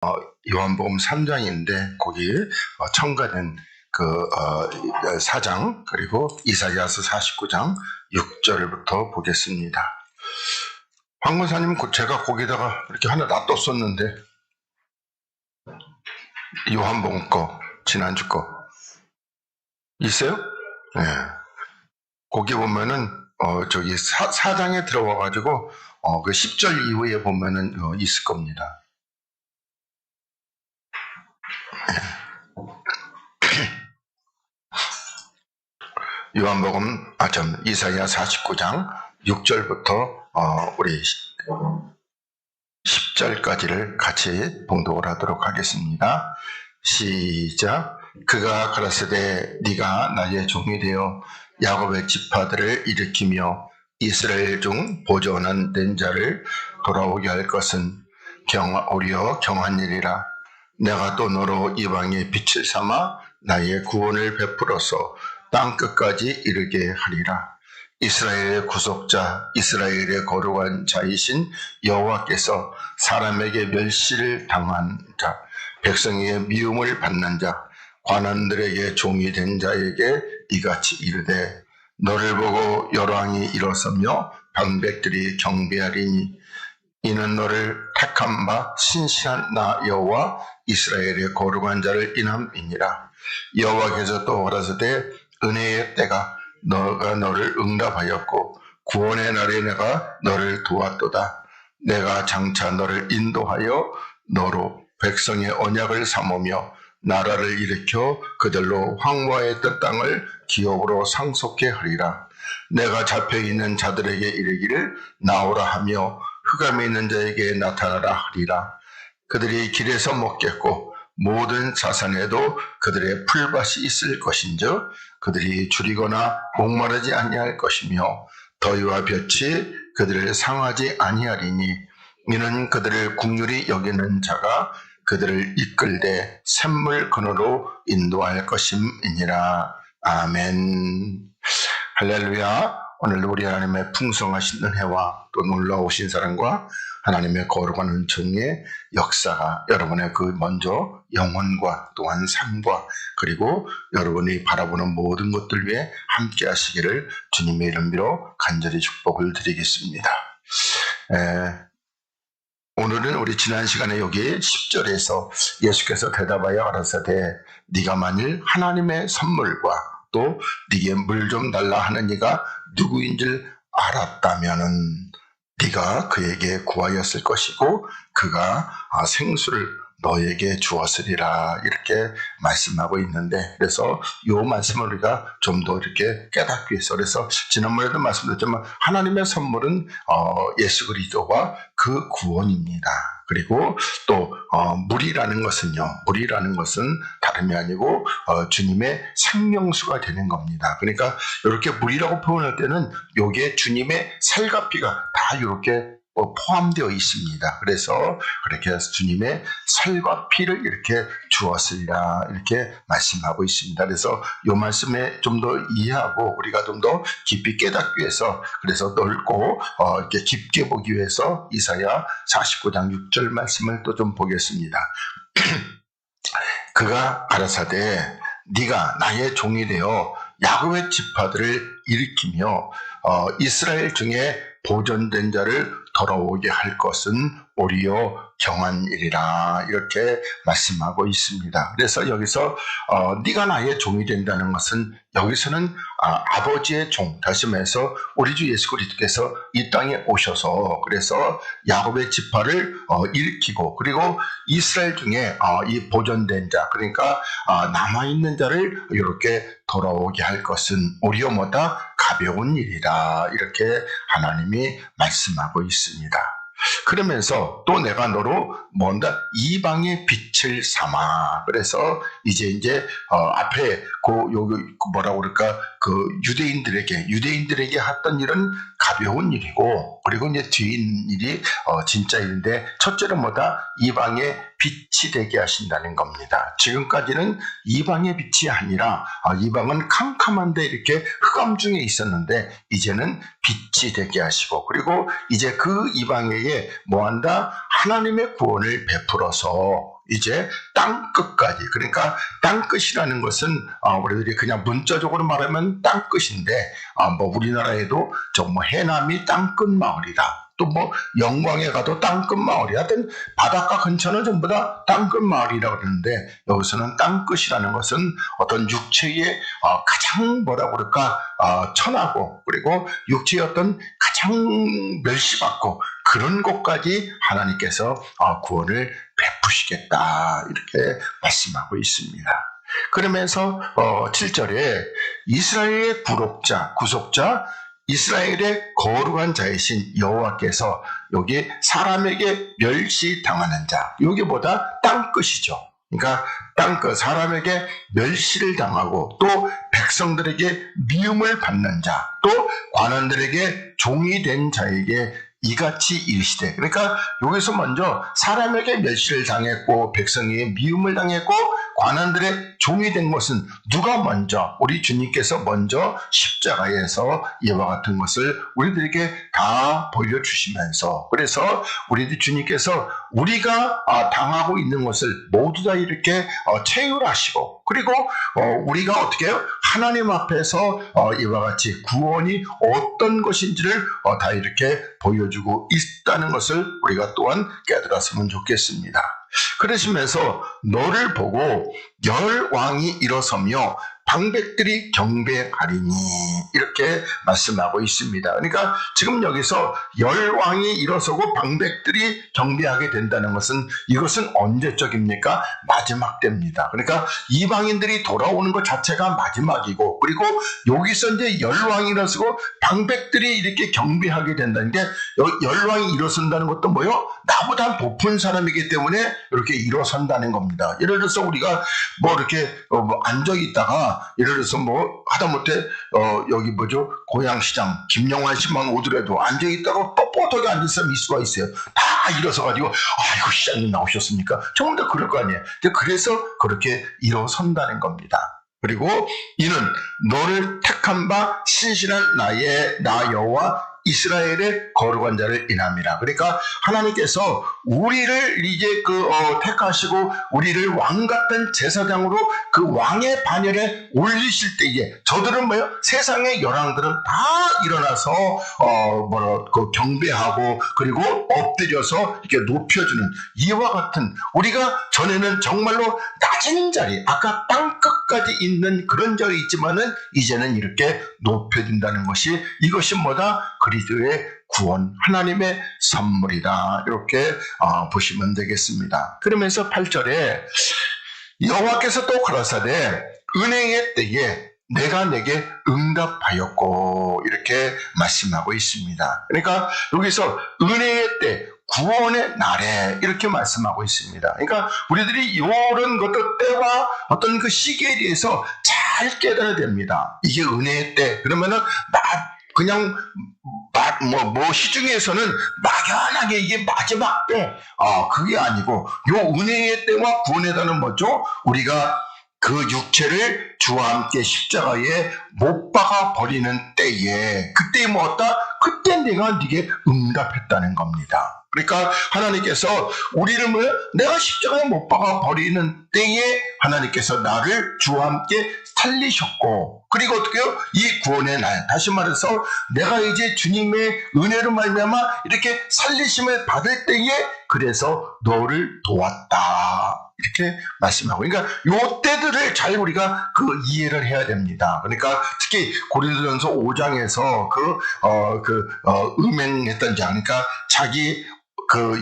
요한복음 3장인데 거기 첨가된 그 4장 그리고 이사야서 49장 6절부터 보겠습니다. 황 권사님, 제가 거기다가 이렇게 하나 놔뒀었는데 요한복음 거, 지난주 거 있어요? 네. 거기 보면은 저기 4장에 들어와가지고 그 10절 이후에 보면은 있을 겁니다. 요한복음 이사야 49장 6절부터 우리 10절까지를 같이 봉독을 하도록 하겠습니다. 시작. 그가 가라사대 네가 나의 종이 되어 야곱의 지파들을 일으키며 이스라엘 중 보존한 된 자를 돌아오게 할 것은 오히려 경한 일이라. 내가 또 너로 이방의 빛을 삼아 나의 구원을 베풀어서 땅 끝까지 이르게 하리라. 이스라엘의 구속자, 이스라엘의 거룩한 자이신 여호와께서 사람에게 멸시를 당한 자, 백성에게 미움을 받는 자, 관원들에게 종이 된 자에게 이같이 이르되 너를 보고 열왕이 일어서며 방백들이 경배하리니 이는 너를 택한 바 신실한 나 여호와 이스라엘의 거룩한 자를 인함이니라. 여호와께서 또 가라사대 은혜의 때가 너가 너를 응답하였고 구원의 날에 내가 너를 도왔도다. 내가 장차 너를 인도하여 너로 백성의 언약을 삼으며 나라를 일으켜 그들로 황무하였던 땅을 기업으로 상속케 하리라. 내가 잡혀있는 자들에게 이르기를 나오라 하며 흑암에 있는 자에게 나타나라 하리라. 그들이 길에서 먹겠고 모든 자산에도 그들의 풀밭이 있을 것인즉 그들이 줄이거나 목마르지 아니할 것이며 더위와 볕이 그들을 상하지 아니하리니 이는 그들을 긍휼히 여기는 자가 그들을 이끌되 샘물 근으로 인도할 것임이니라. 아멘. 할렐루야. 오늘 우리 하나님의 풍성하신 은혜와 또 놀라우신 사랑과 하나님의 거룩한 은총의 역사가 여러분의 그 먼저 영혼과 또한 삶과 그리고 여러분이 바라보는 모든 것들 위해 함께 하시기를 주님의 이름으로 간절히 축복을 드리겠습니다. 오늘은 우리 지난 시간에 여기 10절에서 예수께서 대답하여 가라사대 네가 만일 하나님의 선물과 또 네게 물 좀 달라 하는 이가 누구인 줄 알았다면은 네가 그에게 구하였을 것이고 그가 생수를 너에게 주었으리라 이렇게 말씀하고 있는데 그래서 이 말씀을 우리가 좀 더 이렇게 깨닫기 위해서 그래서 지난번에도 말씀드렸지만 하나님의 선물은 예수 그리스도와 그 구원입니다. 그리고 또 물이라는 것은 다름이 아니고 주님의 생명수가 되는 겁니다. 그러니까 이렇게 물이라고 표현할 때는 이게 주님의 살과 피가 다 이렇게 포함되어 있습니다. 그래서 그렇게 해서 주님의 살과 피를 이렇게 주었으리라 이렇게 말씀하고 있습니다. 그래서 이 말씀에 좀 더 이해하고 우리가 좀 더 깊이 깨닫기 위해서 그래서 넓고 이렇게 깊게 보기 위해서 이사야 49장 6절 말씀을 또 좀 보겠습니다. 그가 가라사대 네가 나의 종이 되어 야곱의 지파들을 일으키며 이스라엘 중에 보존된 자를 돌아오게 할 것은 오히려 경한 일이라 이렇게 말씀하고 있습니다. 그래서 여기서 네가 나의 종이 된다는 것은 여기서는 아버지의 종, 다시 말해서 우리 주 예수 그리스도께서 이 땅에 오셔서 그래서 야곱의 지파를 일으키고 그리고 이스라엘 중에 이 보존된 자 그러니까 남아있는 자를 이렇게 돌아오게 할 것은 오히려 뭐다 가벼운 일이다 이렇게 하나님이 말씀하고 있습니다. 그러면서 또 내가 너로 뭔가 이방의 빛을 삼아 그래서 이제 앞에 여기 뭐라고 그럴까 그 유대인들에게 했던 일은 가벼운 일이고 그리고 이제 뒤인 일이 진짜 일인데 첫째는 뭐다 이방의 빛이 되게 하신다는 겁니다. 지금까지는 이방의 빛이 아니라 이방은 캄캄한데 이렇게 흑암 중에 있었는데 이제는 빛이 되게 하시고, 그리고 이제 그 이방에게 뭐한다? 하나님의 구원을 베풀어서 이제 땅끝까지, 그러니까 땅끝이라는 것은 우리들이 그냥 문자적으로 말하면 땅끝인데, 뭐 우리나라에도 뭐 해남이 땅끝 마을이다, 또 뭐 영광에 가도 땅끝 마을이, 하여튼 바닷가 근처는 전부 다 땅끝 마을이라고 그러는데, 여기서는 땅끝이라는 것은 어떤 육체의 가장 뭐라고 그럴까, 천하고, 그리고 육체의 어떤 가장 멸시받고 그런 곳까지 하나님께서 구원을 베푸시겠다, 이렇게 말씀하고 있습니다. 그러면서 7절에 이스라엘의 구속자 이스라엘의 거룩한 자이신 여호와께서 여기 사람에게 멸시당하는 자, 여기보다 땅끝이죠. 그러니까 땅끝, 사람에게 멸시를 당하고 또 백성들에게 미움을 받는 자, 또 관원들에게 종이 된 자에게 이같이 이르시되, 그러니까 여기서 먼저 사람에게 멸시를 당했고 백성에게 미움을 당했고 관원들의 종이 된 것은 누가 먼저? 우리 주님께서 먼저 십자가에서 이와 같은 것을 우리들에게 다 보여주시면서, 그래서 우리 주님께서 우리가 당하고 있는 것을 모두 다 이렇게 체휼하시고, 그리고 우리가 어떻게 해요? 하나님 앞에서 이와 같이 구원이 어떤 것인지를 다 이렇게 보여주고 있다는 것을 우리가 또한 깨달았으면 좋겠습니다. 그러시면서 너를 보고 열왕이 일어서며 방백들이 경배하리니, 이렇게 말씀하고 있습니다. 그러니까 지금 여기서 열왕이 일어서고 방백들이 경배하게 된다는 것은, 이것은 언제적입니까? 마지막 때입니다. 그러니까 이방인들이 돌아오는 것 자체가 마지막이고, 그리고 여기서 이제 열왕이 일어서고 방백들이 이렇게 경배하게 된다는 게, 열왕이 일어선다는 것도 뭐요? 나보다 높은 사람이기 때문에 이렇게 일어선다는 겁니다. 예를 들어서 우리가 뭐 이렇게 앉아 있다가 예를 들어서 뭐 하다못해 여기 뭐죠, 고양시장 김영환 씨만 오더라도 앉아 있다가 뻣뻣하게 앉을 사람이 있을 수가 있어요. 다 일어서 가지고 아이고 시장님 나오셨습니까? 정말 다 그럴 거 아니에요. 그래서 그렇게 일어선다는 겁니다. 그리고 이는 너를 택한 바 신실한 나 여호와 이스라엘의 거룩한 자를 인함이라. 그러니까 하나님께서 우리를 이제 택하시고 우리를 왕 같은 제사장으로 그 왕의 반열에 올리실 때에 저들은 뭐요? 세상의 열왕들은 다 일어나서 경배하고 그리고 엎드려서 이렇게 높여주는, 이와 같은, 우리가 전에는 정말로 낮은 자리, 아까 땅끝까지 있는 그런 자리에 있지만은 이제는 이렇게 높여진다는 것이, 이것이 뭐다? 그리스도의 구원, 하나님의 선물이다, 이렇게 보시면 되겠습니다. 그러면서 8절에 여호와께서 또 가라사대 은혜의 때에 내가 내게 응답하였고, 이렇게 말씀하고 있습니다. 그러니까 여기서 은혜의 때, 구원의 날에 이렇게 말씀하고 있습니다. 그러니까 우리들이 이런 것들 때와 어떤 그 시기에 대해서 잘 깨달아야 됩니다. 이게 은혜의 때, 그러면은 그냥 시중에서는 막연하게 이게 마지막 때, 그게 아니고 요 은혜의 때와 구원의 날은 뭐죠? 우리가 그 육체를 주와 함께 십자가에 못 박아 버리는 때에, 그때 뭐였다? 그때 내가 네게 응답했다는 겁니다. 그러니까 하나님께서 우리를 내가 십자가에 못 박아 버리는 때에 하나님께서 나를 주와 함께 살리셨고, 그리고 어떻게요? 이 구원의 날, 다시 말해서 내가 이제 주님의 은혜로 말미암아 이렇게 살리심을 받을 때에 그래서 너를 도왔다, 이렇게 말씀하고, 그러니까 요 때들을 잘 우리가 이해를 해야 됩니다. 그러니까 특히 고린도전서 5장에서 음행했던 자, 그러니까 자기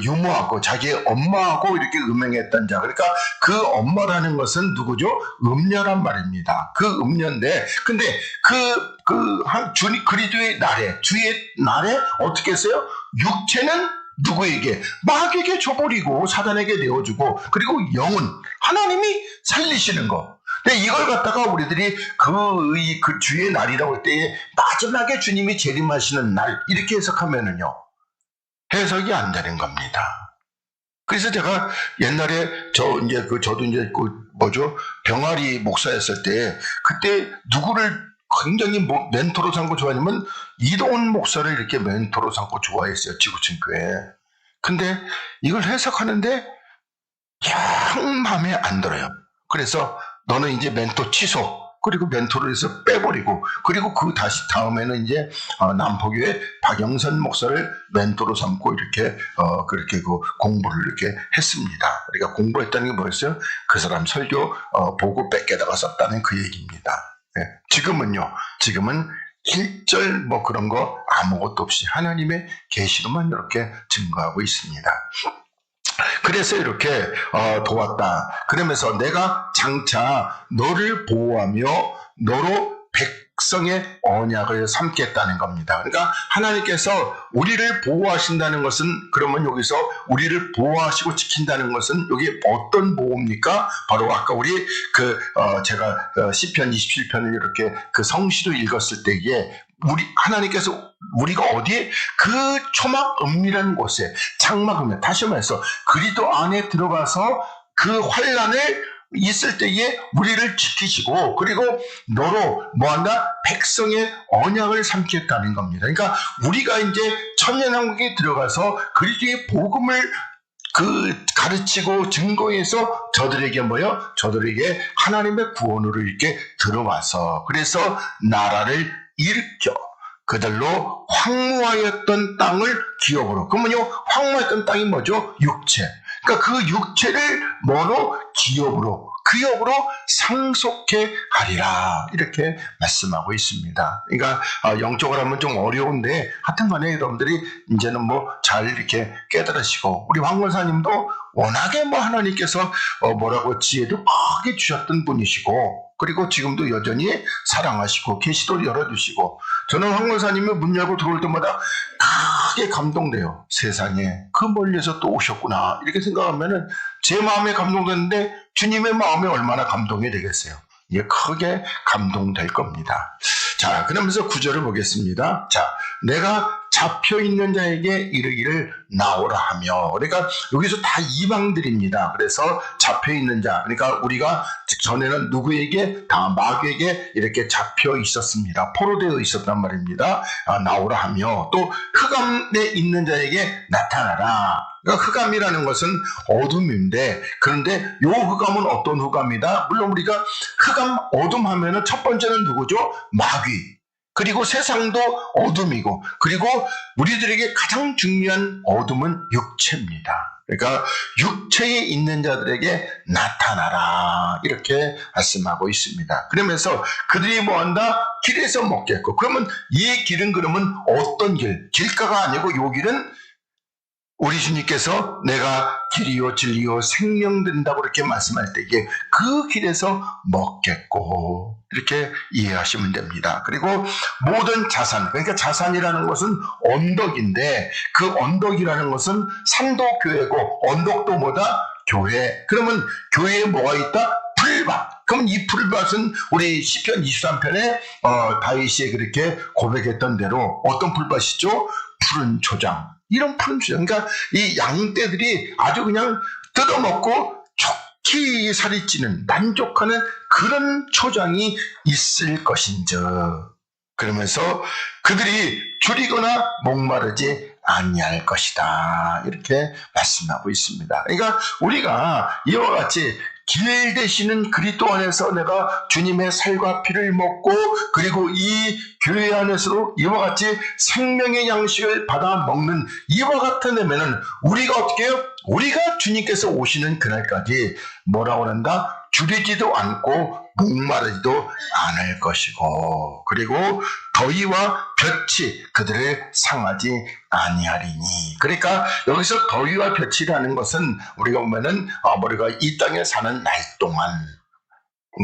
유모하고 자기 엄마하고 이렇게 음행했던 자, 그러니까 그 엄마라는 것은 누구죠? 음녀란 말입니다. 그 음녀인데, 근데 그리스도의 날에, 주의 날에 어떻게 했어요? 육체는 누구에게? 마귀에게 줘버리고 사단에게 내어주고, 그리고 영은 하나님이 살리시는 거. 근데 이걸 갖다가 우리들이 그 주의 날이라고 할 때에 마지막에 주님이 재림하시는 날, 이렇게 해석하면은요, 해석이 안 되는 겁니다. 그래서 제가 옛날에 저도 병아리 목사였을 때, 그때 누구를 굉장히 멘토로 삼고 좋아하냐면 이동훈 목사를 이렇게 멘토로 삼고 좋아했어요. 지구촌 교회. 근데 이걸 해석하는데 영 마음에 안 들어요. 그래서 너는 이제 멘토 취소. 그리고 멘토를 해서 빼버리고, 그리고 그 다음에는 이제 남포교회 박영선 목사를 멘토로 삼고 이렇게 그렇게 그 공부를 이렇게 했습니다. 그러니까 공부했다는 게 뭐였어요? 그 사람 설교 보고 뺏겨다가 썼다는 그 얘기입니다. 네. 지금은 1절 뭐 그런 거 아무것도 없이 하나님의 계시로만 이렇게 증거하고 있습니다. 그래서 이렇게 도왔다. 그러면서 내가 장차 너를 보호하며 너로 백성의 언약을 삼겠다는 겁니다. 그러니까 하나님께서 우리를 보호하신다는 것은, 그러면 여기서 우리를 보호하시고 지킨다는 것은 여기 어떤 보호입니까? 바로 아까 우리 제가 시편 27편을 이렇게 그 성시로 읽었을 때에 하나님께서 우리가 어디에 그 초막 은밀한 곳에 장막 은밀, 다시 말해서 그리스도 안에 들어가서 그 환난을 있을 때에 우리를 지키시고, 그리고 너로 뭐한다? 백성의 언약을 삼겠다는 겁니다. 그러니까 우리가 이제 천년왕국에 들어가서 그리스도의 복음을 가르치고 증거해서 저들에게 저들에게 하나님의 구원으로 이렇게 들어와서, 그래서 나라를 일으켜 그들로 황무하였던 땅을 기업으로. 그러면요, 황무했던 땅이 뭐죠? 육체. 그러니까 그 육체를 기업으로 상속해 하리라, 이렇게 말씀하고 있습니다. 그러니까 영적으로 하면 좀 어려운데 하여튼 간에 여러분들이 이제는 잘 이렇게 깨달으시고, 우리 황 권사님도 워낙에 하나님께서 지혜도 크게 주셨던 분이시고, 그리고 지금도 여전히 사랑하시고 계시도 열어주시고, 저는 황 권사님이 문 열고 들어올 때마다 크게 감동돼요. 세상에 그 멀리서 또 오셨구나, 이렇게 생각하면은 제 마음에 감동되는데 주님의 마음에 얼마나 감동이 되겠어요. 이게 크게 감동될 겁니다. 자, 그러면서 구절을 보겠습니다. 자, 내가 잡혀있는 자에게 이르기를 나오라 하며. 그러니까 여기서 다 이방들입니다. 그래서 잡혀있는 자, 그러니까 우리가 전에는 누구에게? 다 마귀에게 이렇게 잡혀 있었습니다. 포로되어 있었단 말입니다. 나오라 하며, 또 흑암에 있는 자에게 나타나라. 그러니까 흑암이라는 것은 어둠인데, 그런데 요 흑암은 어떤 흑암이다? 물론 우리가 흑암, 어둠 하면은 첫 번째는 누구죠? 마귀. 그리고 세상도 어둠이고, 그리고 우리들에게 가장 중요한 어둠은 육체입니다. 그러니까 육체에 있는 자들에게 나타나라, 이렇게 말씀하고 있습니다. 그러면서 그들이 뭐한다? 길에서 먹겠고. 그러면 이 길은 그러면 어떤 길? 길가가 아니고 요 길은 우리 주님께서 내가 길이요 진리요 생명 된다고 이렇게 말씀할 때에 그 길에서 먹겠고, 이렇게 이해하시면 됩니다. 그리고 모든 자산, 그러니까 자산이라는 것은 언덕인데, 그 언덕이라는 것은 산도 교회고, 언덕도 뭐다? 교회. 그러면 교회에 뭐가 있다? 풀밭. 그럼 이 풀밭은 우리 시편 23편에 다윗이 그렇게 고백했던 대로 어떤 풀밭이죠? 푸른 초장. 이런 푸른 초장. 그러니까 이 양떼들이 아주 그냥 뜯어먹고 좋게 살이 찌는, 만족하는 그런 초장이 있을 것인즉, 그러면서 그들이 줄이거나 목마르지 아니할 것이다, 이렇게 말씀하고 있습니다. 그러니까 우리가 이와 같이 길 되시는 그리스도 안에서 내가 주님의 살과 피를 먹고, 그리고 이 교회 안에서도 이와 같이 생명의 양식을 받아 먹는 이와 같은 애면은 우리가 어떻게 해요? 우리가 주님께서 오시는 그날까지 뭐라고 한다? 줄이지도 않고 목마르지도 않을 것이고, 그리고 더위와 볕이 그들을 상하지 아니하리니. 그러니까 여기서 더위와 볕이라는 것은 우리가 보면은 우리가 이 땅에 사는 날 동안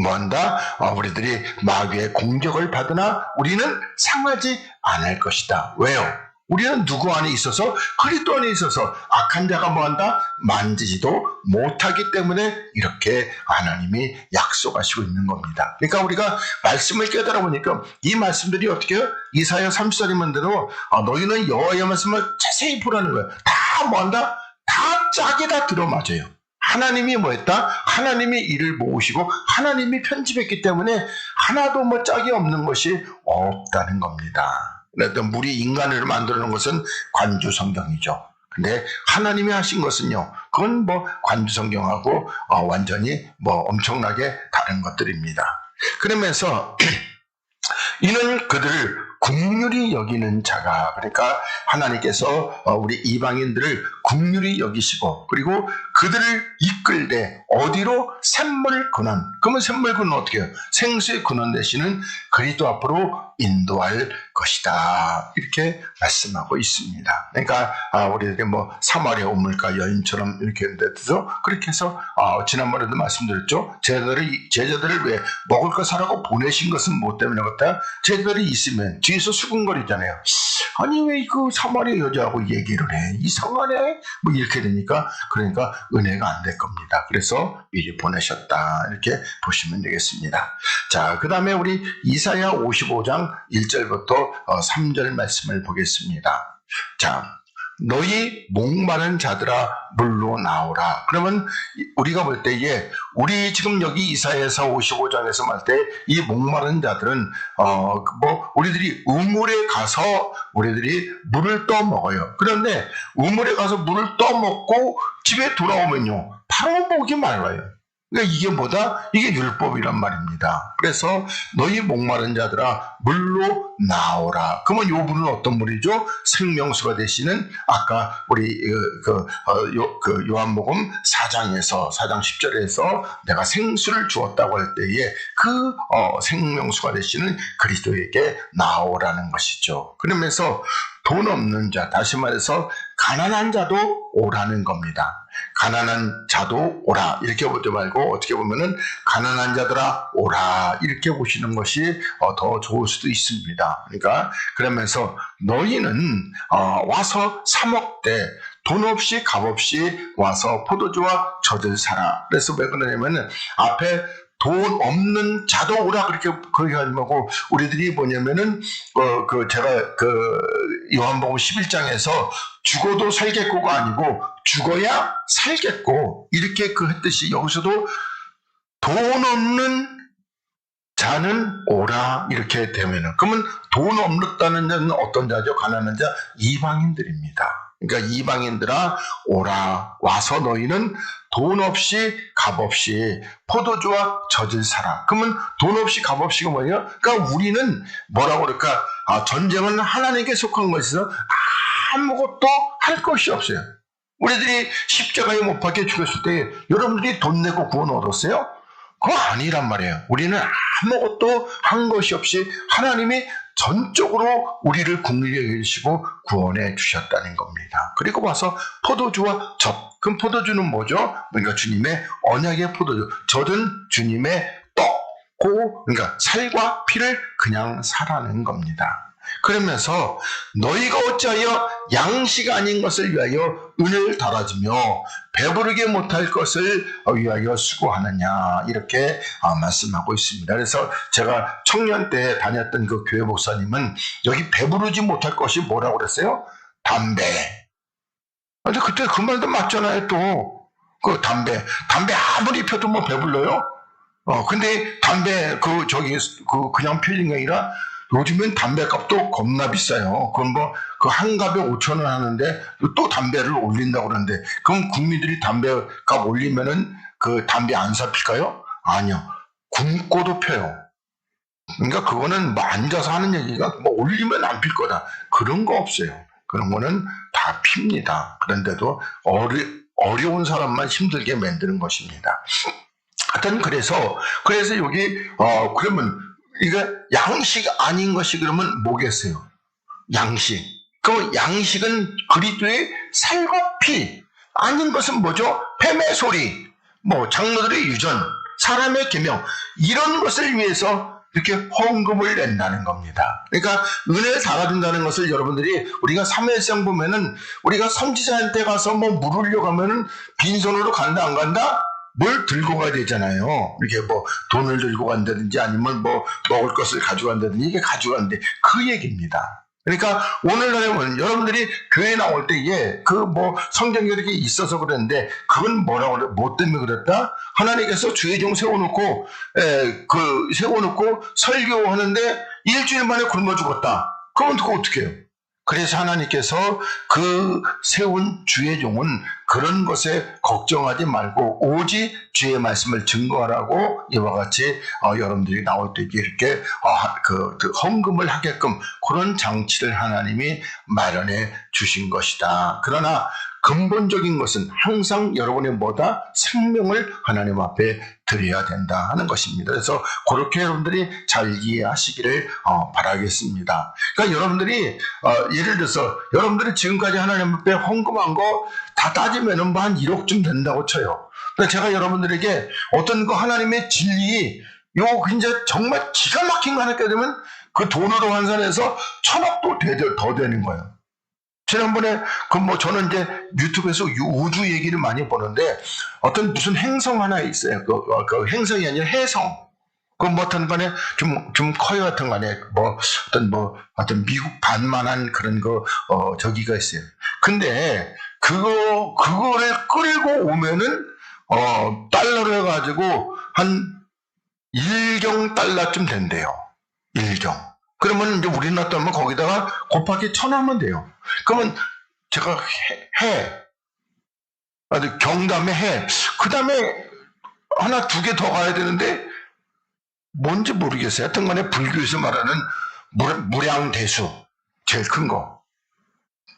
뭐한다? 우리들이 마귀의 공격을 받으나 우리는 상하지 않을 것이다. 왜요? 우리는 누구 안에 있어서? 그리스도 안에 있어서 악한 자가 뭐한다? 만지지도 못하기 때문에 이렇게 하나님이 약속하시고 있는 겁니다. 그러니까 우리가 말씀을 깨달아 보니까 이 말씀들이 어떻게 해요? 이사야 30절이면 대로 너희는 여호와의 말씀을 자세히 보라는 거예요. 다 뭐한다? 다 짝에 다 들어맞아요. 하나님이 뭐 했다? 하나님이 이를 모으시고 하나님이 편집했기 때문에 하나도 뭐 짝이 없는 것이 없다는 겁니다. 그래서 물이 인간을 만들어 놓은 것은 관주성경이죠. 근데 하나님이 하신 것은요, 그건 뭐 관주성경하고 완전히 뭐 엄청나게 다른 것들입니다. 그러면서 이는 그들을 긍휼히 여기는 자가, 그러니까 하나님께서 우리 이방인들을 긍휼히 여기시고, 그리고 그들을 이끌되 어디로? 샘물 근원. 그러면 샘물 근원 어떻게 해요? 생수의 근원 되시는 그리스도 앞으로 인도할 것이다, 이렇게 말씀하고 있습니다. 그러니까 우리에게 뭐 사마리아 우물가 여인처럼 이렇게 했는데도, 그렇게 해서 지난번에도 말씀드렸죠. 제자들을 왜 먹을 것 사라고 보내신 것은 뭐 때문에 그렇다? 제자들이 있으면 뒤에서 수군거리잖아요. 아니 왜 그 사마리아 여자하고 얘기를 해? 이상하네? 뭐 이렇게 되니까, 그러니까 은혜가 안 될 겁니다. 그래서 미리 보내셨다, 이렇게 보시면 되겠습니다. 자, 그 다음에 우리 이사야 55장 1절부터 3절 말씀을 보겠습니다. 자, 너희 목마른 자들아 물로 나오라. 그러면 우리가 볼 때에 우리 지금 여기 이사야서 55장에서 말 때 이 목마른 자들은 뭐 우리들이 우물에 가서 우리들이 물을 떠 먹어요. 그런데 우물에 가서 물을 떠 먹고 집에 돌아오면요, 바로 목이 말라요. 그러니까 이게 뭐다? 이게 율법이란 말입니다. 그래서 너희 목마른 자들아 물로 나오라. 그러면 요 물은 어떤 물이죠? 생명수가 되시는, 아까 우리 요한복음 4장 10절에서 내가 생수를 주었다고 할 때에 그 생명수가 되시는 그리스도에게 나오라는 것이죠. 그러면서 돈 없는 자, 다시 말해서 가난한 자도 오라는 겁니다. 가난한 자도 오라, 이렇게 보지 말고 어떻게 보면은 가난한 자들아 오라, 이렇게 보시는 것이 더 좋을 수도 있습니다. 그러니까 그러면서 너희는 와서 사 먹되 돈 없이 값 없이 와서 포도주와 젖을 사라. 그래서 왜 그러냐면은 앞에 돈 없는 자도 오라, 그렇게 하지 말고, 우리들이 뭐냐면은 제가 요한복음 11장에서 죽어도 살겠고가 아니고 죽어야 살겠고, 이렇게 했듯이 여기서도 돈 없는 자는 오라, 이렇게 되면은, 그러면 돈 없다는 자는 어떤 자죠? 가난한 자, 이방인들입니다. 그러니까 이방인들아 오라, 와서 너희는 돈 없이 값 없이 포도주와 젖을 사라. 그러면 돈 없이 값 없이가 뭐예요? 그러니까 우리는 뭐라고 그럴까? 전쟁은 하나님께 속한 것이서 아무것도 할 것이 없어요. 우리들이 십자가에 못 박혀 죽였을 때 여러분들이 돈 내고 구원 얻었어요? 그거 아니란 말이에요. 우리는 아무것도 한 것이 없이 하나님이 전적으로 우리를 긍휼히 여기시고 구원해 주셨다는 겁니다. 그리고 와서 포도주와 젖. 그럼 포도주는 뭐죠? 그러니까 주님의 언약의 포도주. 젖은 주님의 떡. 그러니까 살과 피를 그냥 사라는 겁니다. 그러면서 너희가 어찌하여 양식 아닌 것을 위하여 은을 달아주며 배부르게 못할 것을 위하여 수고하느냐, 이렇게 말씀하고 있습니다. 그래서 제가 청년 때 다녔던 그 교회 목사님은 여기 배부르지 못할 것이 뭐라고 그랬어요? 담배. 근데 그때 그 말도 맞잖아요. 또 그 담배 아무리 펴도 뭐 배불러요? 근데 담배 그냥 필린 게 아니라 요즘엔 담배값도 겁나 비싸요. 그건 뭐 그 한 갑에 5,000원 하는데 또 담배를 올린다고 그러는데, 그럼 국민들이 담배값 올리면은 그 담배 안 삽힐까요? 아니요. 굶고도 펴요. 그러니까 그거는 뭐 앉아서 하는 얘기가 뭐 올리면 안 필 거다, 그런 거 없어요. 그런 거는 다 핍니다. 그런데도 어려운 사람만 힘들게 만드는 것입니다. 하여튼 그래서 여기 그러면 이거 양식 아닌 것이 그러면 뭐겠어요? 양식. 그 양식은 그리스도의 살과 피. 아닌 것은 뭐죠? 뱀의 소리, 뭐 장로들의 유전, 사람의 계명, 이런 것을 위해서 이렇게 헌금을 낸다는 겁니다. 그러니까 은혜를 달아준다는 것을 여러분들이, 우리가 사무엘상 보면은 우리가 선지자한테 가서 뭐 물으려 가면은 빈손으로 간다 안 간다? 뭘 들고 가야 되잖아요. 이렇게 뭐 돈을 들고 간다든지 아니면 뭐 먹을 것을 가져간다든지, 이게 가져가는데 그 얘기입니다. 그러니까 오늘날에 보면 여러분들이 교회 나올 때에 그 뭐 성경이 이렇게 있어서 그랬는데 그건 뭐라고 그래? 뭐 때문에 그랬다? 하나님께서 주의 종 세워놓고 세워놓고 설교하는데 일주일 만에 굶어 죽었다. 그건 그거 어떻게 해요? 그래서 하나님께서 그 세운 주의 종은 그런 것에 걱정하지 말고 오직 주의 말씀을 증거하라고 이와 같이 여러분들이 나올 때 이렇게 헌금을 하게끔 그런 장치를 하나님이 마련해 주신 것이다. 그러나 근본적인 것은 항상 여러분의 뭐다? 생명을 하나님 앞에 드려야 된다 하는 것입니다. 그래서 그렇게 여러분들이 잘 이해하시기를 바라겠습니다. 그러니까 여러분들이 예를 들어서 여러분들이 지금까지 하나님 앞에 헌금한 거 다 따지면은 뭐 한 1억쯤 된다고 쳐요. 그러니까 제가 여러분들에게 어떤 그 하나님의 진리 요 진짜 정말 기가 막힌 거 하나 되면 그 돈으로 환산해서 1,000억도 더 되는 거예요. 지난번에 저는 이제 유튜브에서 우주 얘기를 많이 보는데 어떤 무슨 행성 하나 있어요. 그 행성이 아니라 해성. 어떤 간에 좀 커요 하여튼 간에 어떤 미국 반만한 그런 저기가 있어요. 근데 그거를 끌고 오면은 달러로 해가지고 한 1경 달러쯤 된대요. 1경. 그러면 이제 우리나라 따면 거기다가 곱하기 1,000 하면 돼요. 그러면 제가 경담에 그 다음에 하나 2개 더 가야 되는데 뭔지 모르겠어요. 하여튼 간에 불교에서 말하는 무량대수 제일 큰 거.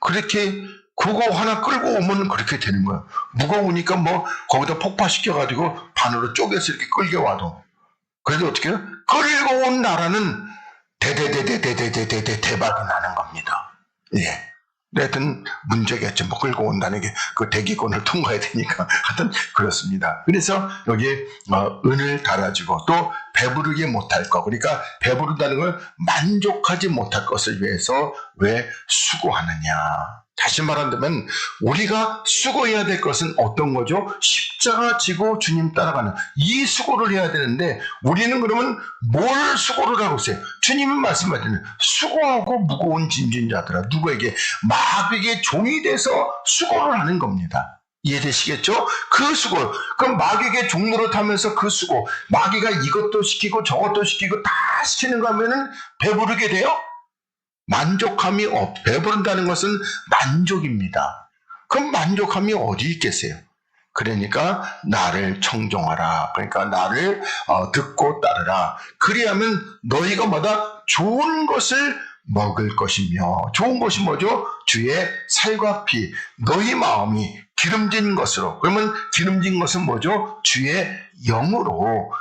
그렇게 그거 하나 끌고 오면 그렇게 되는 거예요. 무거우니까 거기다 폭파시켜가지고 반으로 쪼개서 이렇게 끌게 와도. 그래도 어떻게 해요? 끌고 온 나라는 대박이 나는 겁니다. 예. 하여튼 문제겠죠. 끌고 온다는 게 그 대기권을 통과해야 되니까. 하여튼 그렇습니다. 그래서 여기에 은을 달아주고 또 배부르게 못할 것. 그러니까 배부르다는 걸 만족하지 못할 것을 위해서 왜 수고하느냐. 다시 말한다면 우리가 수고해야 될 것은 어떤 거죠? 십자가 지고 주님 따라가는 이 수고를 해야 되는데 우리는 그러면 뭘 수고를 하고 있어요? 주님은 말씀하시는 수고하고 무거운 짐진 자들아 누구에게? 마귀의 종이 돼서 수고를 하는 겁니다. 이해되시겠죠? 그 수고. 그럼 마귀의 종로를 타면서 그 수고. 마귀가 이것도 시키고 저것도 시키고 다 시키는 거 하면은 배부르게 돼요? 만족함이 배부른다는 것은 만족입니다. 그럼 만족함이 어디 있겠어요? 그러니까 나를 청종하라. 그러니까 나를 듣고 따르라. 그리하면 너희가 마다 좋은 것을 먹을 것이며 영적인 것이 뭐죠? 주의 살과 피. 너희 마음이 기름진 것으로. 그러면 기름진 것은 뭐죠? 주의 영으로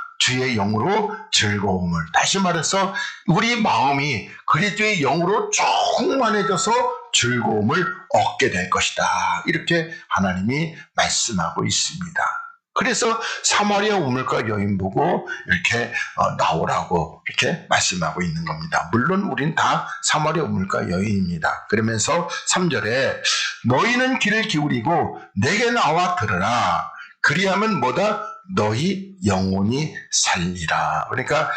즐거움을. 다시 말해서 우리 마음이 그리스도의 영으로 충만해져서 즐거움을 얻게 될 것이다. 이렇게 하나님이 말씀하고 있습니다. 그래서 사마리아 우물가 여인 보고 이렇게 나오라고 이렇게 말씀하고 있는 겁니다. 물론 우린 다 사마리아 우물가 여인입니다. 그러면서 3절에 너희는 귀를 기울이고 내게 나와 들으라. 그리하면 뭐다? 너희 영혼이 살리라. 그러니까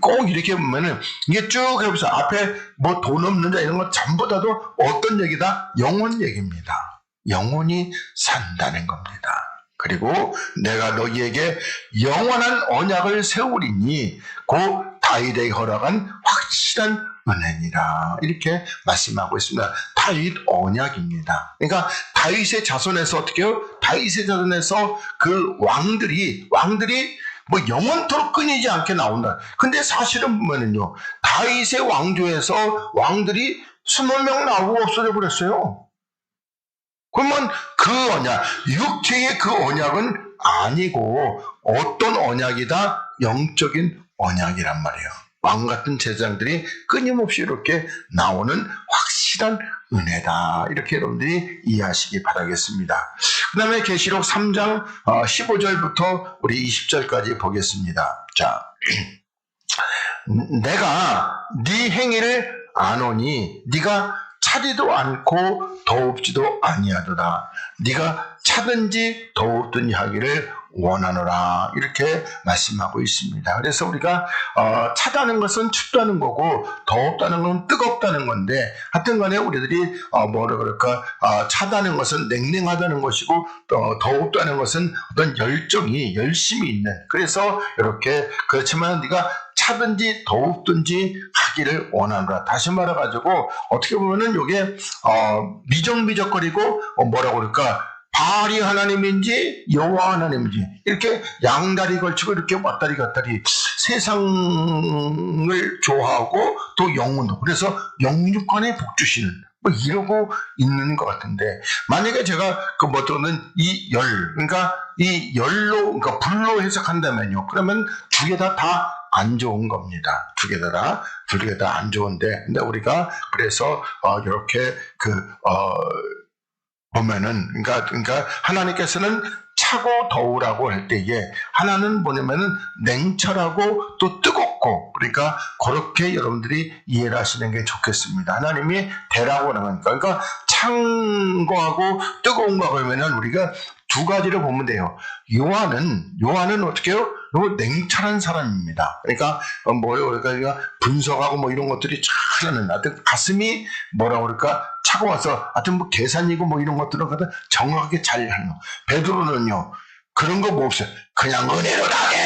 꼭 이렇게 보면은 이게 쭉 해보세요. 앞에 돈 없는 자 이런 거 전부 다도 어떤 얘기다? 영혼 얘기입니다. 영혼이 산다는 겁니다. 그리고 내가 너희에게 영원한 언약을 세우리니 곧 다윗에게 허락한 확실한 은혜니라. 이렇게 말씀하고 있습니다. 다윗 언약입니다. 그러니까 다윗의 자손에서 어떻게 해요? 다윗의 자손에서 그 왕들이 영원토록 끊이지 않게 나온다. 근데 사실은 보면은요, 다윗의 왕조에서 왕들이 20명 나오고 없어져 버렸어요. 그러면 그 언약, 육체의 그 언약은 아니고 어떤 언약이다? 영적인 언약이란 말이에요. 왕 같은 제사장들이 끊임없이 이렇게 나오는 확실한 은혜다. 이렇게 여러분들이 이해하시기 바라겠습니다. 그 다음에 계시록 3장 15절부터 우리 20절까지 보겠습니다. 자, 내가 네 행위를 아노니 네가 차지도 않고 더웁지도 아니하도다. 네가 차든지 더웁든지 하기를 원하노라 이렇게 말씀하고 있습니다. 그래서 우리가 차다는 것은 춥다는 거고 더웠다는 건 뜨겁다는 건데 하여튼 간에 우리들이 뭐라 그럴까 차다는 것은 냉랭하다는 것이고 더웠다는 것은 어떤 열심이 있는 그래서 이렇게 그렇지만 네가 차든지 더웁든지 하기를 원하노라. 다시 말해가지고 어떻게 보면은 이게 미적미적거리고 뭐라고 그럴까 바알이 하나님인지 여호와 하나님인지 이렇게 양다리 걸치고 이렇게 왔다리 갔다리 세상을 좋아하고 또 영혼도 그래서 영육간에 복주시는 뭐 이러고 있는 것 같은데 만약에 제가 또는 이 열 그러니까 이 열로 그러니까 불로 해석한다면요 그러면 두 개 다 안 좋은 겁니다. 두 개 다 안 좋은데 근데 우리가 그래서 이렇게 보면은 그러니까 하나님께서는 차고 더우라고 할 때에 하나는 뭐냐면은 냉철하고 또 뜨겁고 그러니까 그렇게 여러분들이 이해를 하시는 게 좋겠습니다. 하나님이 대라고 하는 거니까 그러니까 찬 거하고 뜨거운 거 그러면은 우리가 두 가지를 보면 돼요. 요한은 어떻게 해요? 냉철한 사람입니다. 그러니까 그러니까 분석하고 뭐 이런 것들이 잘 하는 하여튼 가슴이 뭐라고 그럴까 차가워서 하여튼 뭐 계산이고 뭐 이런 것들은 정확하게 잘 하는 거. 베드로는요 그런 거 뭐 없어요. 그냥 은혜로 나게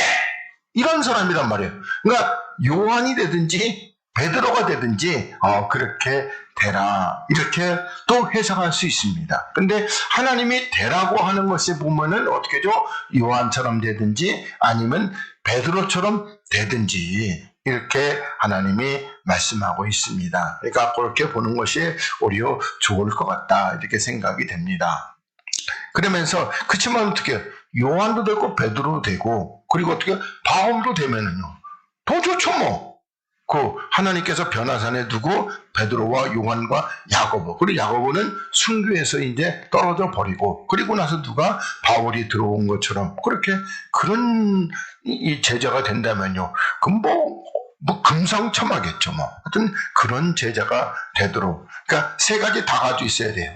이런 사람이란 말이에요. 그러니까 요한이 되든지 베드로가 되든지 그렇게 되라 이렇게 또 해석할 수 있습니다. 근데 하나님이 되라고 하는 것에 보면은 어떻게 하죠? 요한처럼 되든지 아니면 베드로처럼 되든지 이렇게 하나님이 말씀하고 있습니다. 그러니까 그렇게 보는 것이 오히려 좋을 것 같다 이렇게 생각이 됩니다. 그러면서 그치만 어떻게 해요? 요한도 되고 베드로도 되고 그리고 어떻게 바울도 되면은요 더 좋죠 뭐. 하나님께서 변화산에 두고 베드로와 요한과 야고보 그리고 야고보는 순교에서 이제 떨어져 버리고 그리고 나서 누가 바울이 들어온 것처럼 그렇게 그런 이 제자가 된다면요 그럼 뭐 금상첨화겠죠 뭐 하여튼 그런 제자가 되도록 그러니까 세 가지 다 가지고 있어야 돼요.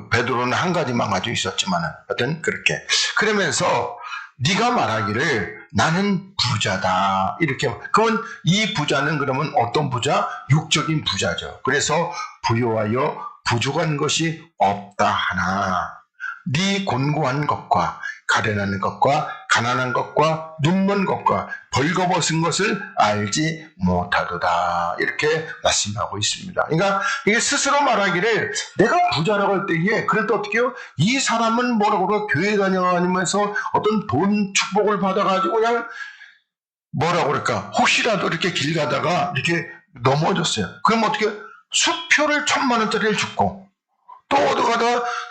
베드로는 한 가지만 가지고 있었지만은 하여튼 그렇게 그러면서 네가 말하기를 나는 부자다 이렇게 그건 이 부자는 그러면 어떤 부자? 육적인 부자죠. 그래서 부요하여 부족한 것이 없다 하나 네 곤고한 것과 가련한 것과 가난한 것과 눈먼 것과 벌거벗은 것을 알지 못하도다 이렇게 말씀하고 있습니다. 그러니까 이게 스스로 말하기를 내가 부자라고 할 때에 그래도 어떻게 해요? 이 사람은 뭐라고 그래? 교회 다녀다니면서 어떤 돈 축복을 받아가지고 그냥 뭐라고 그럴까? 혹시라도 이렇게 길 가다가 이렇게 넘어졌어요. 그럼 어떻게 수표를 1,000만 원짜리를 줬고 또 어디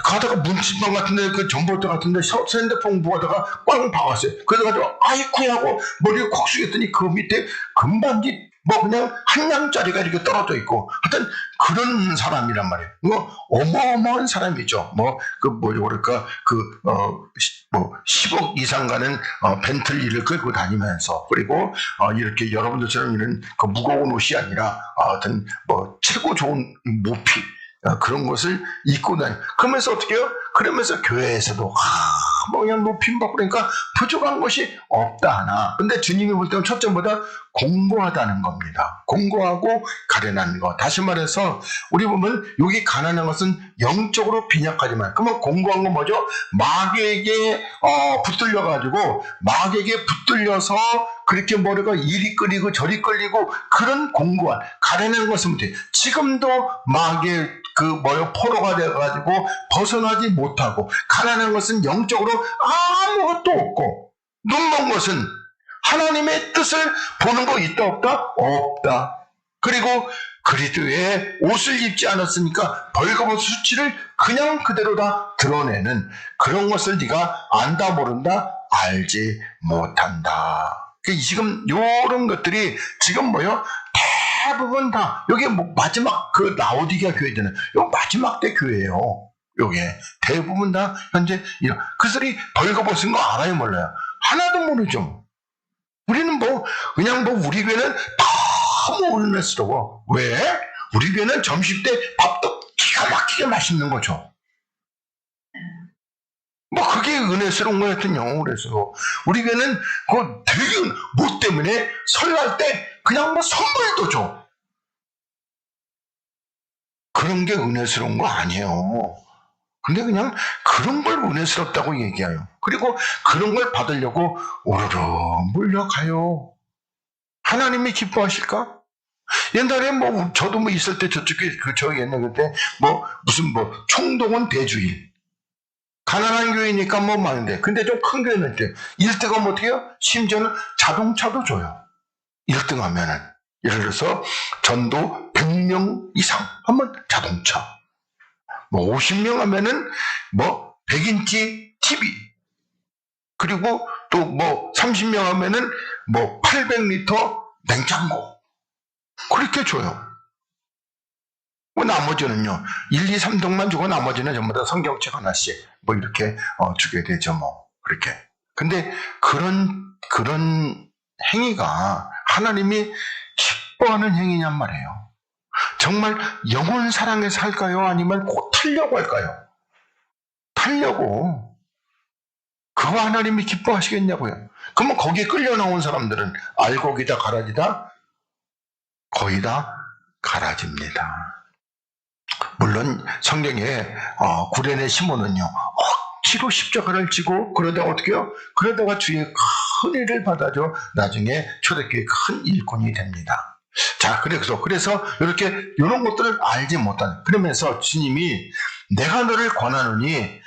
가다가 문신방 같은데 그 전봇대 같은데 핸드폰 보다가 꽝 박았어요. 그래가지고 아이쿠야 하고 머리를 콕 숙였더니 그 밑에 금반지 뭐 그냥 한 냥짜리가 이렇게 떨어져 있고 하여튼 그런 사람이란 말이에요. 어마어마한 사람이죠. 그럴까 10억 이상 가는 벤틀리를 끌고 다니면서 그리고 이렇게 여러분들처럼 이런 무거운 옷이 아니라 하여튼 최고 좋은 모피 그런 것을 입고 다니. 그러면서 어떻게 해요? 그러면서 교회에서도 그냥 높임받고 그러니까 부족한 것이 없다 하나. 근데 주님이 볼 때는 첫째보다 공고하다는 겁니다. 공고하고 가련한 것. 다시 말해서 우리 보면 여기 가난한 것은 영적으로 빈약하지만 그러면 공고한 건 뭐죠? 마귀에게 붙들려가지고 마귀에게 붙들려서 그렇게 머리가 이리 끌리고 저리 끌리고 그런 공고한 가련한 것은 못해. 지금도 마귀의 포로가 되어가지고 벗어나지 못하고 가난한 것은 영적으로 아무것도 없고 눈먼 것은 하나님의 뜻을 보는 거 있다 없다? 없다. 그리고 그리스도의 옷을 입지 않았으니까 벌거벗은 수치를 그냥 그대로 다 드러내는 그런 것을 네가 안다 모른다 알지 못한다. 지금 이런 것들이 지금 대부분 다 여기 마지막 라오디게아 교회들은 요 마지막 때 교회예요. 요게 대부분 다 현재 이런 그들이 벌거벗은 거 알아요 몰라요? 하나도 모르죠. 우리는 그냥 우리 교회는 너무 올메스러워. 왜? 우리 교회는 점심 때 밥도 기가 막히게 맛있는 거죠. 뭐 그게 은혜스러운 거였더니요. 그래서 우리 교회는 그 되게 뭐 때문에 설날 때 그냥 뭐 선물도 줘. 그런 게 은혜스러운 거 아니에요. 근데 그냥 그런 걸 은혜스럽다고 얘기해요. 그리고 그런 걸 받으려고 오르르 몰려가요. 하나님이 기뻐하실까? 옛날에 뭐 저도 뭐 있을 때 저쪽에 저 옛날 그때 뭐 무슨 뭐 총동원 대주일 가난한 교회니까 뭐 많은데 근데 좀 큰 교회는 때 1등 하면 어떻게 해요? 심지어는 자동차도 줘요. 1등 하면은 예를 들어서 전도 100명 이상 하면 자동차 뭐 50명 하면은 뭐 100인치 TV 그리고 또 뭐 30명 하면은 뭐 800리터 냉장고 그렇게 줘요. 뭐 나머지는요 1, 2, 3등만 주고 나머지는 전부 다 성경책 하나씩 뭐 이렇게 주게 되죠 뭐 그렇게. 근데 그런 행위가 하나님이 기뻐하는 행위냔 말이에요. 정말 영혼 사랑해서 할까요? 아니면 곧 타려고 할까요? 타려고. 그거 하나님이 기뻐하시겠냐고요. 그러면 거기에 끌려 나온 사람들은 알곡이다 가라지다 거의 다 가라집니다. 물론 성경에 구레네 시몬은요 억지로 십자가를 지고 그러다가 어떻게 해요? 그러다가 주의 큰 일을 받아줘 나중에 초대교회 큰 일꾼이 됩니다. 자, 그래서 이렇게 이런 것들을 알지 못하는 그러면서 주님이 내가 너를 권하노니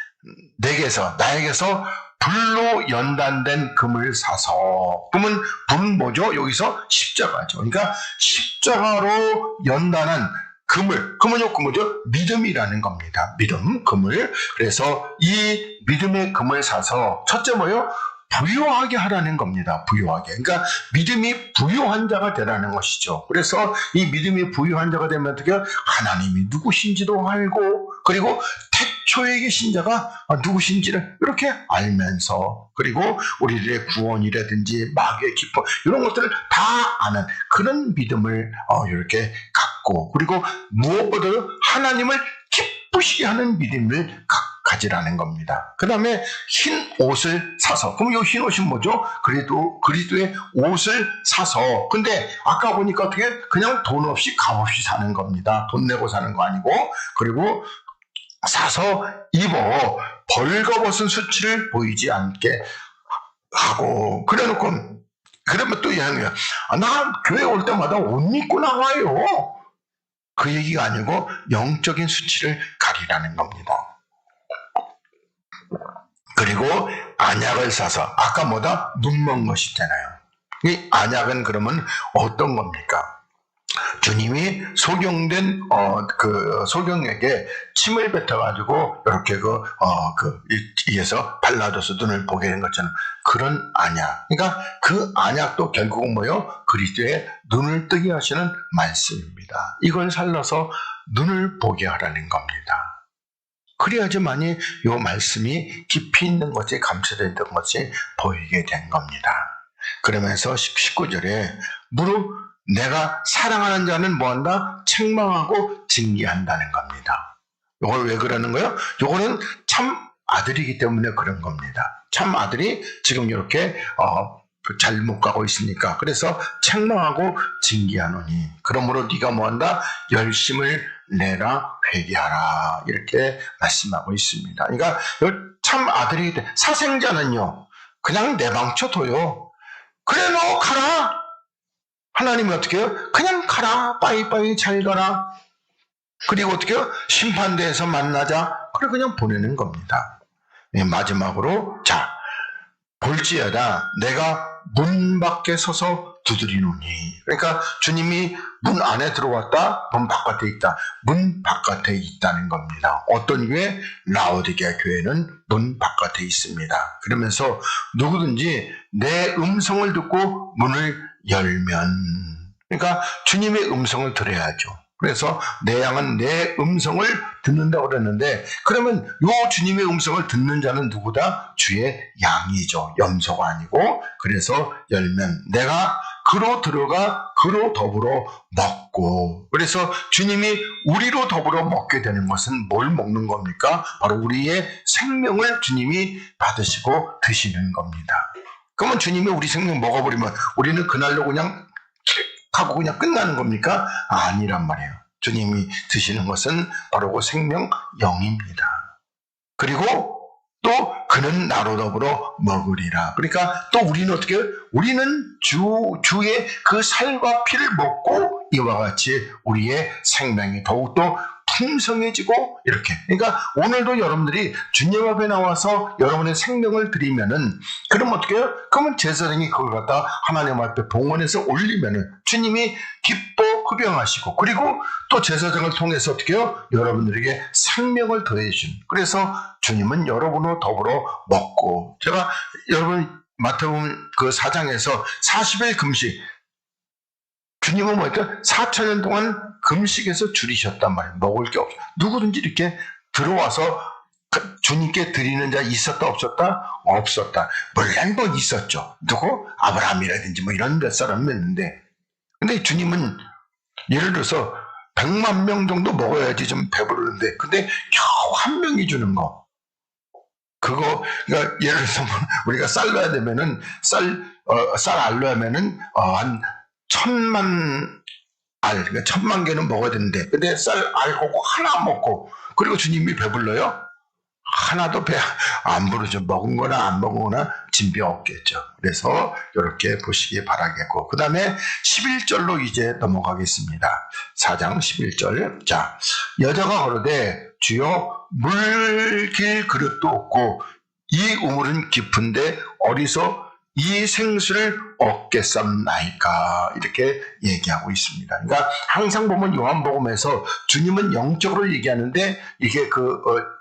나에게서 불로 연단된 금을 사서 그러면 불은 뭐죠? 여기서 십자가죠. 그러니까 십자가로 연단한 금은요, 뭐죠? 믿음이라는 겁니다. 믿음, 금을. 그래서 이 믿음의 금을 사서 첫째 뭐요? 부유하게 하라는 겁니다. 부유하게. 그러니까 믿음이 부유한 자가 되라는 것이죠. 그래서 이 믿음이 부유한 자가 되면 어떻게 하나님이 누구신지도 알고 그리고 태초에 계신 자가 누구신지를 이렇게 알면서 그리고 우리들의 구원이라든지 마귀의 기쁨 이런 것들을 다 아는 그런 믿음을 이렇게 갖고 그리고 무엇보다도 하나님을 기쁘시게 하는 믿음을 가지라는 겁니다. 그 다음에 흰 옷을 사서 그럼 이 흰 옷이 뭐죠? 그리스도의 옷을 사서 근데 아까 보니까 어떻게 그냥 돈 없이 값없이 사는 겁니다. 돈 내고 사는 거 아니고 그리고 사서 입어 벌거벗은 수치를 보이지 않게 하고 그러면 또 이하는 나 교회 올 때마다 옷 입고 나와요. 그 얘기가 아니고 영적인 수치를 가리라는 겁니다. 그리고 안약을 사서 아까 뭐다? 눈먼 것이 되나요? 이 안약은 그러면 어떤 겁니까? 주님이 소경된 소경에게 침을 뱉어가지고 이렇게 이에서 발라줘서 눈을 보게 된 것처럼 그런 안약. 그러니까 그 안약도 결국은 뭐요? 그리스도의 눈을 뜨게 하시는 말씀입니다. 이걸 살려서 눈을 보게 하라는 겁니다. 그래야지만이 이 말씀이 깊이 있는 것이 감춰져 있는 것이 보이게 된 겁니다. 그러면서 19절에 무릇 내가 사랑하는 자는 뭐한다? 책망하고 징계한다는 겁니다. 이걸 왜 그러는 거예요? 이거는 참 아들이기 때문에 그런 겁니다. 참 아들이 지금 이렇게 잘못 가고 있으니까 그래서 책망하고 징계하노니 그러므로 네가 뭐한다? 열심을 내라 회개하라 이렇게 말씀하고 있습니다. 그러니까 참 아들이기 때문에 사생자는요 그냥 내방쳐둬요. 그래 너 가라. 하나님이 어떻게 해요? 그냥 가라. 빠이빠이 잘 가라. 그리고 어떻게 해요? 심판대에서 만나자. 그래 그냥 보내는 겁니다. 마지막으로 자 볼지어다 내가 문 밖에 서서 두드리노니 그러니까 주님이 문 안에 들어왔다 문 바깥에 있다 문 바깥에 있다는 겁니다. 어떤 교회? 라오디게아 교회는 문 바깥에 있습니다. 그러면서 누구든지 내 음성을 듣고 문을 열면 그러니까 주님의 음성을 들어야죠. 그래서 내 양은 내 음성을 듣는다고 그랬는데 그러면 요 주님의 음성을 듣는 자는 누구다? 주의 양이죠. 염소가 아니고 그래서 열면 내가 그로 들어가 그로 더불어 먹고, 그래서 주님이 우리로 더불어 먹게 되는 것은 뭘 먹는 겁니까? 바로 우리의 생명을 주님이 받으시고 드시는 겁니다. 그러면 주님이 우리 생명 먹어버리면 우리는 그날로 그냥 하고 그냥 끝나는 겁니까? 아니란 말이에요. 주님이 드시는 것은 바로 그 생명 영입니다. 그리고 또 그는 나로 더불어 먹으리라. 그러니까 또 우리는 어떻게 해요? 우리는 주의 그 살과 피를 먹고 이와 같이 우리의 생명이 더욱더 풍성해지고 이렇게. 그러니까 오늘도 여러분들이 주님 앞에 나와서 여러분의 생명을 드리면은 그럼 어떻게 해요? 그러면 제사장이 그걸 갖다 하나님 앞에 봉헌해서 올리면은 주님이 기뻐 흡양하시고, 그리고 또 제사장을 통해서 어떻게 해요? 여러분들에게 생명을 더해 주신. 그래서 주님은 여러분으로 더불어 먹고, 제가 여러분 마태복음 그 4장에서 40일 금식, 주님은 뭐였죠? 4,000년 동안 금식에서 줄이셨단 말이에요. 먹을 게 없어. 누구든지 이렇게 들어와서 주님께 드리는 자 있었다 없었다? 없었다. 물론 뭐 있었죠. 누구? 아브라함이라든지 뭐 이런 몇 사람이 있는데, 근데 주님은 예를 들어서 100만 명 정도 먹어야지 좀 배부르는데, 근데 겨우 한 명이 주는 거. 그거, 그러니까 예를 들어서 우리가 쌀 넣어야 되면은 쌀 알려면은 한 1,000만 알, 그러니까 1,000만 개는 먹어야 되는데, 근데 쌀 알고 하나 먹고, 그리고 주님이 배불러요? 하나도 배 안 부르죠. 먹은 거나 안 먹은 거나 진비 없겠죠. 그래서 이렇게 보시기 바라겠고, 그 다음에 11절로 이제 넘어가겠습니다. 4장 11절. 자, 여자가 걸어대 주여 물길 그릇도 없고 이 우물은 깊은데 어디서 이 생수를 얻겠삼나이까, 이렇게 얘기하고 있습니다. 그러니까 항상 보면 요한복음에서 주님은 영적으로 얘기하는데 이게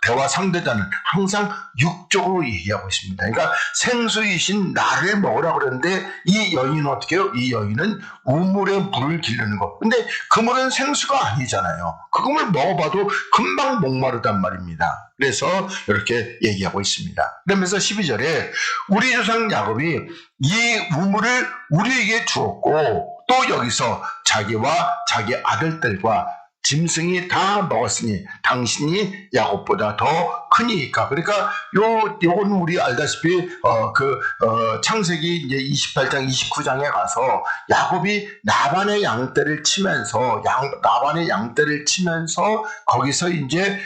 대화 상대자는 항상 육적으로 얘기하고 있습니다. 그러니까 생수이신 나를 먹으라고 그러는데 이 여인은 어떻게 해요? 이 여인은 우물에 물을 기르는 거. 근데 그 물은 생수가 아니잖아요. 그걸 먹어봐도 금방 목마르단 말입니다. 그래서 이렇게 얘기하고 있습니다. 그러면서 12절에 우리 조상 야곱이 이 우물을 우리에게 주었고 또 여기서 자기와 자기 아들들과 짐승이 다 먹었으니 당신이 야곱보다 더 크니까. 그러니까 요건 우리 알다시피 창세기 이제 28장 29장에 가서 야곱이 라반의 양떼를 치면서 거기서 이제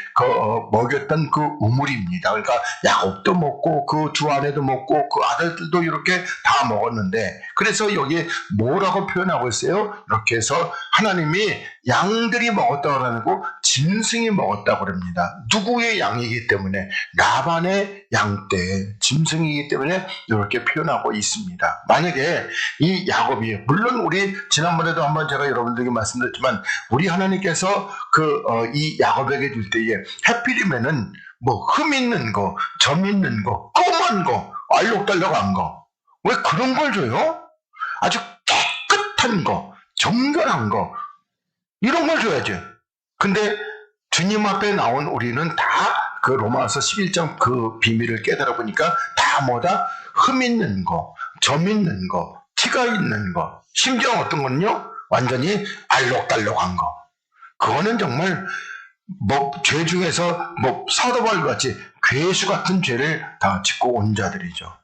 먹였던 그 우물입니다. 그러니까 야곱도 먹고 그 주 아내도 먹고 그 아들들도 이렇게 다 먹었는데, 그래서 여기 뭐라고 표현하고 있어요? 이렇게 해서 하나님이 양들이 먹었다고 그러고 짐승이 먹었다고 그럽니다. 누구의 양이기 때문에? 라반의 양떼, 짐승이기 때문에 이렇게 표현하고 있습니다. 만약에 이 야곱이, 물론 우리 지난번에도 한번 제가 여러분들에게 말씀드렸지만 우리 하나님께서 이 야곱에게 줄 때에 해필이면은 뭐 흠 있는 거, 점 있는 거, 검은 거, 알록달록한 거, 왜 그런 걸 줘요? 아주 깨끗한 거, 정결한 거, 이런 걸 줘야지. 근데 주님 앞에 나온 우리는 다 그 로마서 11장 그 비밀을 깨달아 보니까 다 뭐다? 흠 있는 거, 점 있는 거, 티가 있는 거, 심지어 어떤 거는요? 완전히 알록달록한 거. 그거는 정말 죄 중에서 사도바울 같이 괴수 같은 죄를 다 짓고 온 자들이죠.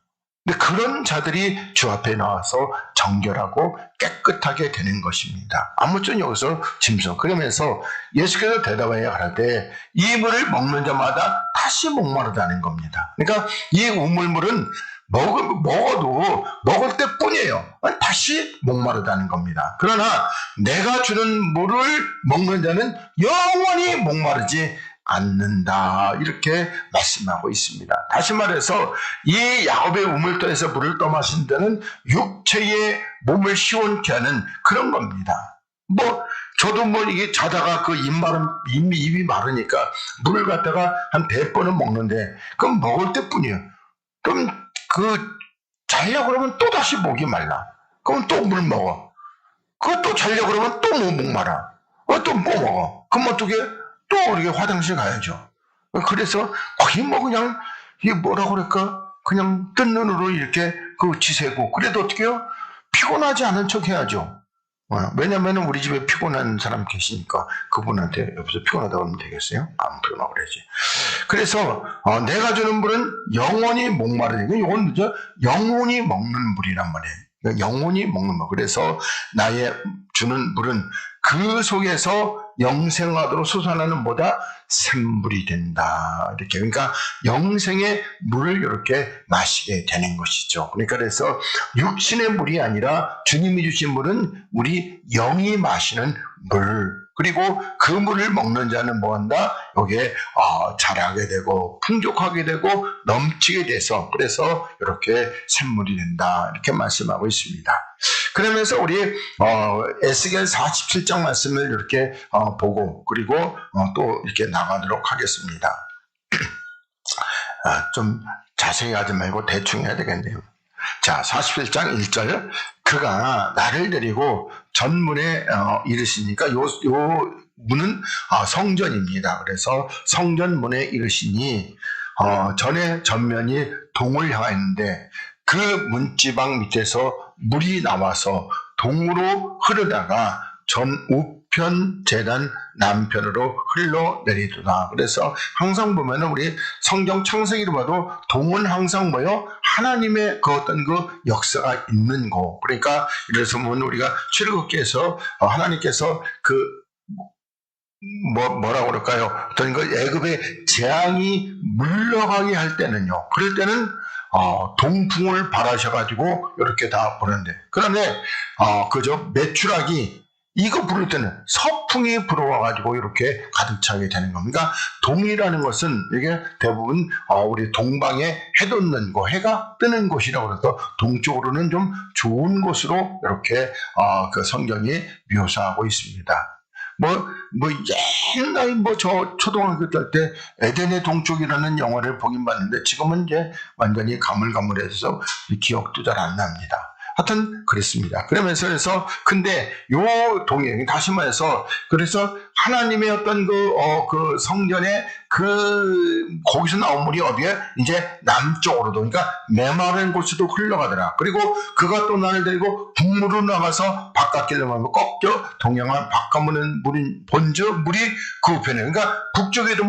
근데 그런 자들이 주 앞에 나와서 정결하고 깨끗하게 되는 것입니다. 아무튼 여기서 짐승. 그러면서 예수께서 대답하여 가라되 이 물을 먹는 자마다 다시 목마르다는 겁니다. 그러니까 이 우물물은 먹어도 먹을 때뿐이에요. 다시 목마르다는 겁니다. 그러나 내가 주는 물을 먹는 자는 영원히 목마르지 않는다, 이렇게 말씀하고 있습니다. 다시 말해서 이 야곱의 우물터에서 물을 떠마신 데는 육체의 몸을 시원케 하는 그런 겁니다. 저도 이게 자다가 입이 마르니까 물을 갖다가 한 100번은 먹는데 그럼 먹을 때뿐이에요. 그럼 자려고 그러면 또 다시 목이 말라. 그럼 또 물 먹어. 또 자려고 그러면 또 목마라. 또 먹어. 그럼 어떻게? 또 우리가 화장실 가야죠. 그래서 거의 그냥 이게 뭐라고 그럴까? 그냥 뜬 눈으로 이렇게 지새고, 그래도 어떻게 해요? 피곤하지 않은 척 해야죠. 왜냐면 우리 집에 피곤한 사람 계시니까 그분한테 옆에서 피곤하다고 하면 되겠어요? 안 피곤하고 그러지. 그래서 내가 주는 물은 영원히 목마르니까 이건 영혼이 먹는 물이란 말이에요. 영혼이 먹는 물. 그래서 나의 주는 물은 그 속에서 영생하도록 솟아나는 뭐다? 샘물이 된다. 이렇게. 그러니까 영생의 물을 이렇게 마시게 되는 것이죠. 그러니까 그래서 육신의 물이 아니라 주님이 주신 물은 우리 영이 마시는 물. 그리고 그 물을 먹는 자는 뭐한다? 여기에 자라게 되고 풍족하게 되고 넘치게 돼서 그래서 이렇게 샘물이 된다. 이렇게 말씀하고 있습니다. 그러면서 우리 에스겔 47장 말씀을 이렇게 보고 그리고 또 이렇게 나가도록 하겠습니다. 좀 자세히 하지 말고 대충 해야 되겠네요. 자, 41장 1절 그가 나를 데리고 전문에 이르시니까 요 문은 성전입니다. 그래서 성전문에 이르시니 전에 전면이 동을 향하였는데 그 문지방 밑에서 물이 나와서 동으로 흐르다가 전 우편 제단 남편으로 흘러내리도다. 그래서 항상 보면은 우리 성경 창세기로 봐도 동은 항상 뭐요? 하나님의 그 어떤 그 역사가 있는 거. 그러니까 이래서 보면 우리가 출애굽기에서 하나님께서 그 뭐라고 그럴까요? 어떤 그 애굽의 재앙이 물러가게 할 때는요. 그럴 때는 동풍을 바라셔가지고 이렇게 다 보는데 그런데 그저 메추라기 이거 부를 때는 서풍이 불어와가지고 이렇게 가득 차게 되는 겁니다. 동이라는 것은 이게 대부분 우리 동방에 해 돋는 곳, 해가 뜨는 곳이라고 해서 동쪽으로는 좀 좋은 곳으로 이렇게 그 성경이 묘사하고 있습니다. 옛날에 저 초등학교 때 에덴의 동쪽이라는 영화를 보긴 봤는데 지금은 이제 완전히 가물가물해서 기억도 잘 안 납니다. 하여튼 그랬습니다. 그러면서 근데 요 동행 다시 말해서 그래서 하나님의 어떤 그 성전에 거기서 나온 물이 어디에 이제 남쪽으로도 그러니까 메마른 곳에도 흘러가더라. 그리고 그가 또 나를 데리고 북문으로 나가서 바깥길로 가면 꺾여 동양한 바깥문은 물이 본즉 물이 그 우편에 그러니까 북쪽에도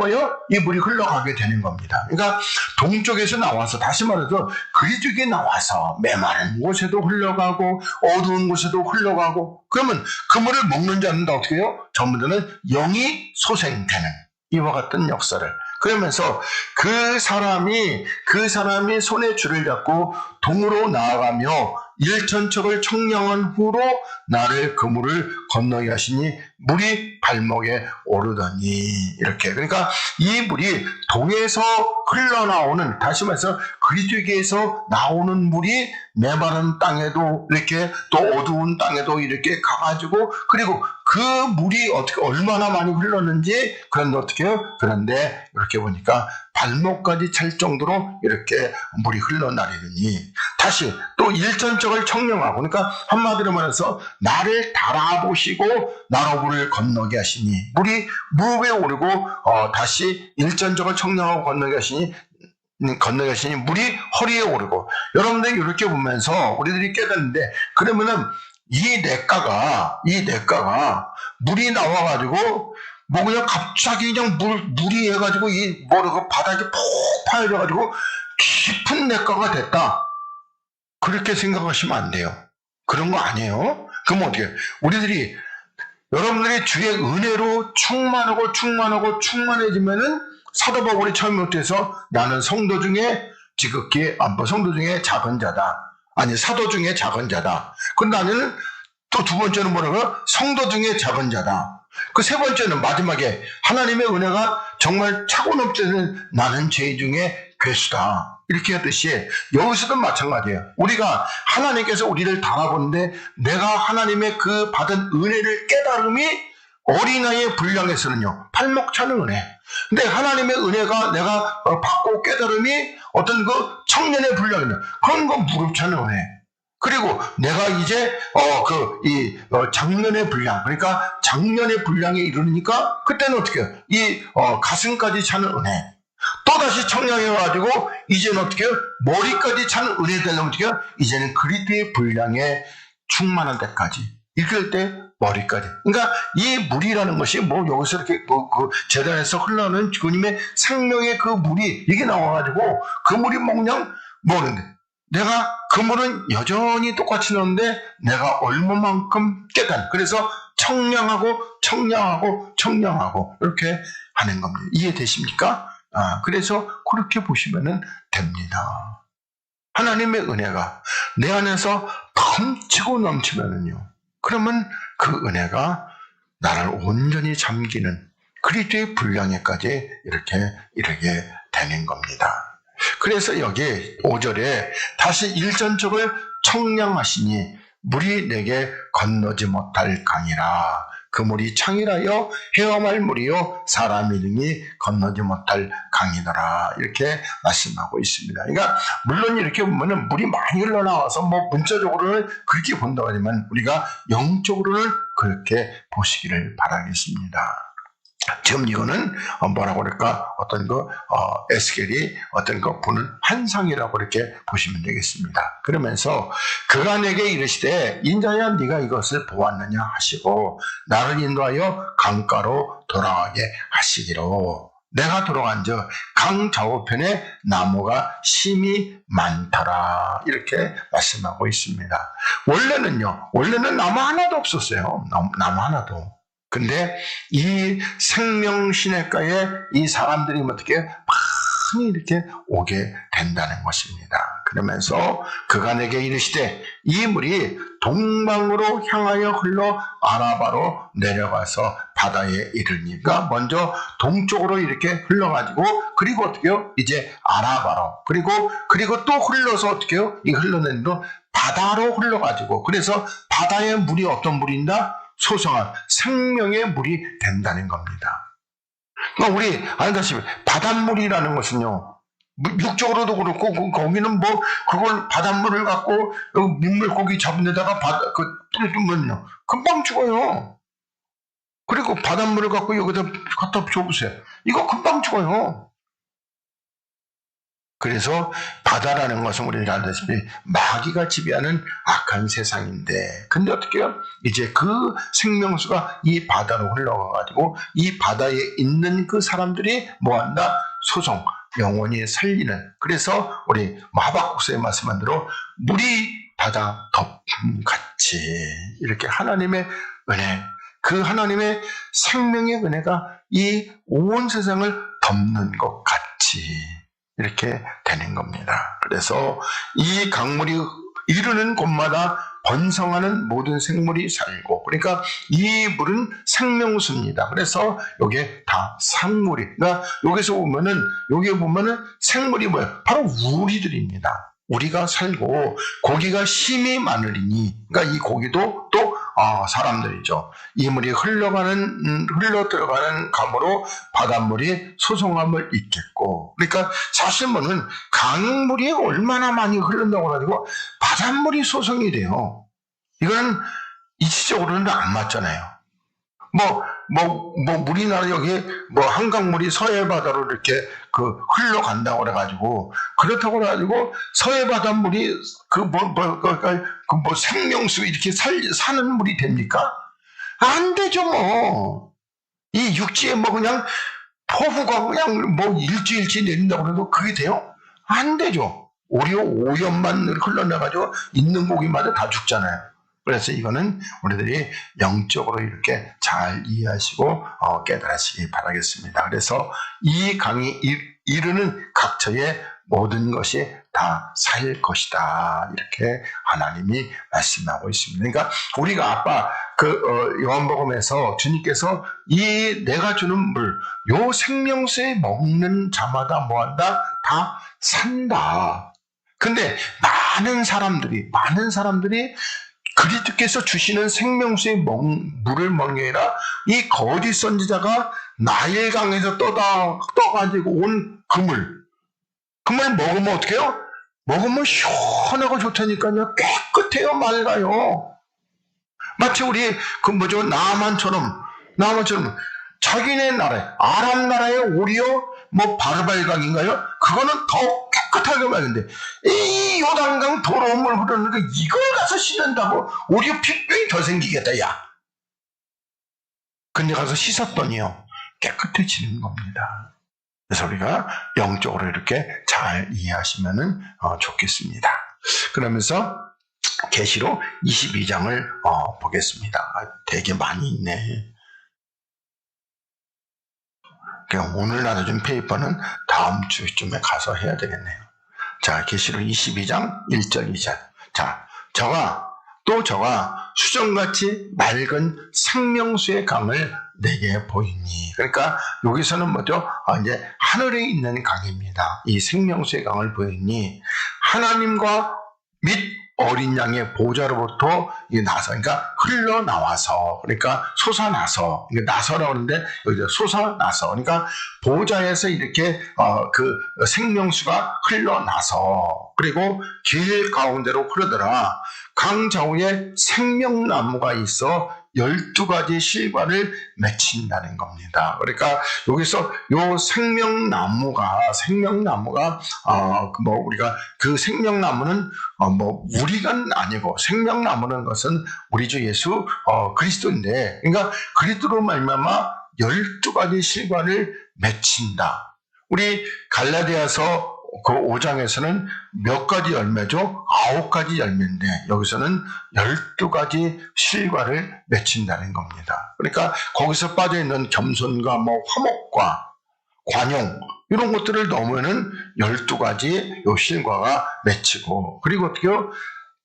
이 물이 흘러가게 되는 겁니다. 그러니까 동쪽에서 나와서 다시 말해서 그리쪽에 나와서 메마른 곳에도 흘러가고 어두운 곳에도 흘러가고 그러면 그 물을 먹는 자는 어떻게 해요? 전부 다는 영이 소생되는 이와 같은 역사를 그러면서 그 사람이 손에 줄을 잡고 동으로 나아가며 일천척을 청량한 후로 나를 그 물을 건너게 하시니 물이 발목에 오르더니 이렇게 그러니까 이 물이 동에서 흘러나오는 다시 말해서 그리스도에게서 나오는 물이 메마른 땅에도 이렇게 또 어두운 땅에도 이렇게 가가지고 그리고 그 물이 어떻게 얼마나 많이 흘렀는지 그런데 어떻게 해요? 그런데 이렇게 보니까 발목까지 찰 정도로 이렇게 물이 흘러나리더니 다시 또 일천척을 청량하고 그러니까 한마디로 말해서 나를 달아보시고 나로 물을 건너게 하시니 물이 무릎에 오르고 다시 일천척을 청량하고 건너게 하시니 물이 허리에 오르고 여러분들이 이렇게 보면서 우리들이 깨닫는데 그러면은 이 냇가가 물이 나와가지고 그냥 갑자기 그냥 물이 해가지고 바닥이 푹 파여져가지고 깊은 냇가가 됐다. 그렇게 생각하시면 안 돼요. 그런 거 아니에요. 그럼 어떻게 여러분들이 주의 은혜로 충만해지면은 사도 바울이 처음부터 해서 나는 성도 중에 성도 중에 작은 자다. 아니 사도 중에 작은 자다. 그럼 나는 또 두 번째는 뭐라고요? 성도 중에 작은 자다. 그 세 번째는 마지막에 하나님의 은혜가 정말 차고 넘치는 나는 죄 중에 괴수다. 이렇게 하듯이 여기서도 마찬가지예요. 우리가 하나님께서 우리를 달아보는데 내가 하나님의 그 받은 은혜를 깨달음이 어린아이의 분량에서는요 팔목 차는 은혜. 근데 하나님의 은혜가 내가 받고 깨달음이 어떤 그 청년의 분량이면 그런 거 무릎 차는 은혜. 그리고 내가 이제 장년의 분량 그러니까 장년의 분량에 이르니까 그때는 어떻게 해요? 가슴까지 차는 은혜. 또다시 청량해가지고 이제는 어떻게 해요? 머리까지 차는 은혜 되려면 어떻게 해요? 이제는 그리스도의 분량에 충만한 데까지 이끌 때 머리까지. 그러니까 이 물이라는 것이 뭐 여기서 이렇게 그 재단에서 흘러오는 주님의 생명의 그 물이 이게 나와가지고 그 물이 그냥 뭐는데 내가 그 물은 여전히 똑같이 넣는데 내가 얼마만큼 깨닫는. 그래서 청량하고 이렇게 하는 겁니다. 이해되십니까? 그래서 그렇게 보시면 됩니다. 하나님의 은혜가 내 안에서 넘치고 넘치면은요. 그러면 그 은혜가 나를 온전히 잠기는 그리스도의 분량에까지 이렇게 이르게 되는 겁니다. 그래서 여기 5절에 다시 일전적을 청량하시니 물이 내게 건너지 못할 강이라. 그 물이 창이라여 헤엄할 물이요 사람이 등이 건너지 못할 강이더라. 이렇게 말씀하고 있습니다. 그러니까 물론 이렇게 보면 물이 많이 흘러나와서 뭐 문자적으로는 그렇게 본다고 하지만 우리가 영적으로는 그렇게 보시기를 바라겠습니다. 지금 이거는 뭐라고 그럴까? 어떤 에스겔이 어떤 보는 환상이라고 이렇게 보시면 되겠습니다. 그러면서 그가 내게 이르시되 인자야 네가 이것을 보았느냐 하시고 나를 인도하여 강가로 돌아가게 하시기로. 내가 돌아간즉 강 좌우편에 나무가 심이 많더라. 이렇게 말씀하고 있습니다. 원래는 나무 하나도 없었어요. 나무 하나도. 근데 이 생명시냇가에 이 사람들이 어떻게 많이 이렇게 오게 된다는 것입니다. 그러면서 그가 내게 이르시되 이 물이 동방으로 향하여 흘러 아라바로 내려가서 바다에 이르니까 먼저 동쪽으로 이렇게 흘러가지고 그리고 어떻게요? 이제 아라바로 그리고 또 흘러서 어떻게요? 이 흘러내는 또 바다로 흘러가지고 그래서 바다의 물이 어떤 물인가? 소성한 생명의 물이 된다는 겁니다. 그러니까 우리 알다시피 바닷물이라는 것은요. 육적으로도 그렇고 거기는 뭐 그걸 바닷물을 갖고 민물고기 잡은 데다가 뿌려주면요. 금방 죽어요. 그리고 바닷물을 갖고 여기다 갖다 줘보세요. 이거 금방 죽어요. 그래서 바다라는 것은 우리가 알다시피 마귀가 지배하는 악한 세상인데 근데 어떻게 해요? 이제 그 생명수가 이 바다로 흘러가가지고 이 바다에 있는 그 사람들이 뭐한다? 소송, 영원히 살리는. 그래서 우리 하박국서에 말씀한 대로 물이 바다 덮음같이 이렇게 하나님의 은혜, 그 하나님의 생명의 은혜가 이 온 세상을 덮는 것 같이 이렇게 되는 겁니다. 그래서 이 강물이 이르는 곳마다 번성하는 모든 생물이 살고 그러니까 이 물은 생명수입니다. 그래서 이게 다 산물이 그러니까 여기서 보면은 생물이 뭐예요? 바로 우리들입니다. 우리가 살고 고기가 심이 많으리니 그러니까 이 고기도 또 사람들이죠. 이 물이 흘러 들어가는 강으로 바닷물이 소송함을 잊겠고 그러니까 사실 뭐는 강물이 얼마나 많이 흐른다고 가지고 바닷물이 돼요. 이거는 이치적으로는 안 맞잖아요. 우리나라 여기 한강물이 서해바다로 이렇게 흘러간다고 그래가지고 그렇다고 해가지고 서해바닷물이 생명수 이렇게 사는 물이 됩니까? 안 되죠 뭐. 이 육지에 그냥 폭우가 그냥 일주일치 내린다고 해도 그게 돼요? 안 되죠. 오히려 오염만 흘러내가지고 있는 고기마다 다 죽잖아요. 그래서 이거는 우리들이 영적으로 이렇게 잘 이해하시고 깨달으시기 바라겠습니다. 그래서 이 강이 이르는 각처의 모든 것이 다 살 것이다. 이렇게 하나님이 말씀하고 있습니다. 그러니까 우리가 아까 요한복음에서 주님께서 이 내가 주는 물, 요 생명수에 먹는 자마다 뭐한다? 다 산다. 근데 많은 사람들이 그리스도께서 주시는 생명수의 물을 먹는 게 아니라 이 거짓 선지자가 나일강에서 떠가지고 온 그물 먹으면 어떻게 해요? 먹으면 시원하고 좋다니까요. 깨끗해요. 맑아요. 마치 우리 나만처럼 자기네 나라에 아람 나라의 오리요 바르발강인가요? 그거는 더 깨끗하게 맑은데 이 요단강 더러운 물 흐르는 거 이걸 가서 씻는다고 우리 피병이 더 생기겠다, 야. 근데 가서 씻었더니요, 깨끗해지는 겁니다. 그래서 우리가 영적으로 이렇게 잘 이해하시면 좋겠습니다. 그러면서 계시록 22장을 보겠습니다. 되게 많이 있네. 오늘 나눠준 페이퍼는 다음 주쯤에 가서 해야 되겠네요. 자, 계시록 22장 1절 2절. 자, 저가 수정같이 맑은 생명수의 강을 내게 보이니. 그러니까 여기서는 뭐죠? 이제 하늘에 있는 강입니다. 이 생명수의 강을 보이니 하나님과 및 어린 양의 보좌로부터 나서, 그러니까 흘러나와서, 그러니까 솟아나서, 나서라고 하는데 여기서 솟아나서, 그러니까 보좌에서 이렇게 그 생명수가 흘러나서, 그리고 길 가운데로 흐르더라. 강 좌우에 생명나무가 있어 12가지 실과를 맺힌다는 겁니다. 그러니까 여기서 요 생명나무가 우리가 그 생명나무는 우리가 아니고, 생명나무는 것은 우리 주 예수 그리스도인데, 그러니까 그리스도로 말미암아 12가지 실과를 맺힌다. 우리 갈라디아서 그 5장에서는 몇 가지 열매죠? 9가지 열매인데 여기서는 12가지 실과를 맺힌다는 겁니다. 그러니까 거기서 빠져있는 겸손과 화목과 관용 이런 것들을 넣으면은 12가지 요 실과가 맺히고, 그리고 어떻게요?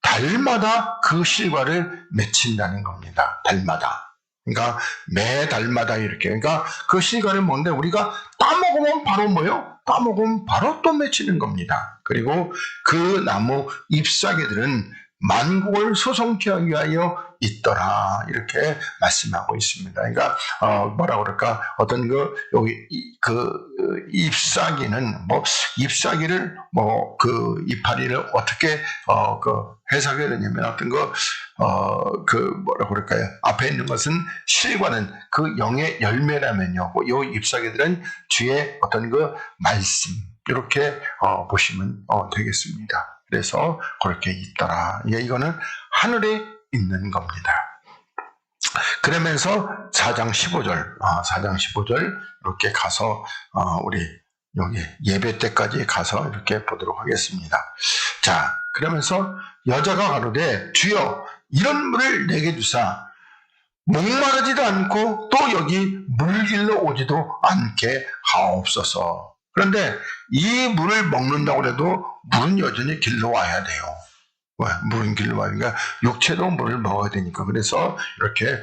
달마다 그 실과를 맺힌다는 겁니다. 달마다. 그러니까 매달마다 이렇게. 그러니까 그 실과를 먹는데 우리가 따먹으면 바로 뭐요? 따먹으면 바로 또 맺히는 겁니다. 그리고 그 나무 잎사귀들은 만국을 소송케 하기 위하여 있더라. 이렇게 말씀하고 있습니다. 그러니까 뭐라 그럴까? 어떤 여기 잎사귀는 잎사귀를 그 이파리를 어떻게 해석해야 되냐면, 어떤 뭐라 그럴까요? 앞에 있는 것은 실과는 그 영의 열매라면요. 이 잎사귀들은 주의 어떤 말씀, 이렇게 보시면 되겠습니다. 그래서 그렇게 있더라. 이거는 하늘에 있는 겁니다. 그러면서 4장 15절 이렇게 가서 우리 여기 예배 때까지 가서 이렇게 보도록 하겠습니다. 자, 그러면서 여자가 가로되 주여 이런 물을 내게 주사 목마르지도 않고 또 여기 물길로 오지도 않게 하옵소서. 그런데 이 물을 먹는다고 해도 물은 여전히 길러 와야 돼요. 왜? 물은 길러 와야 되니까 육체도 물을 먹어야 되니까. 그래서 이렇게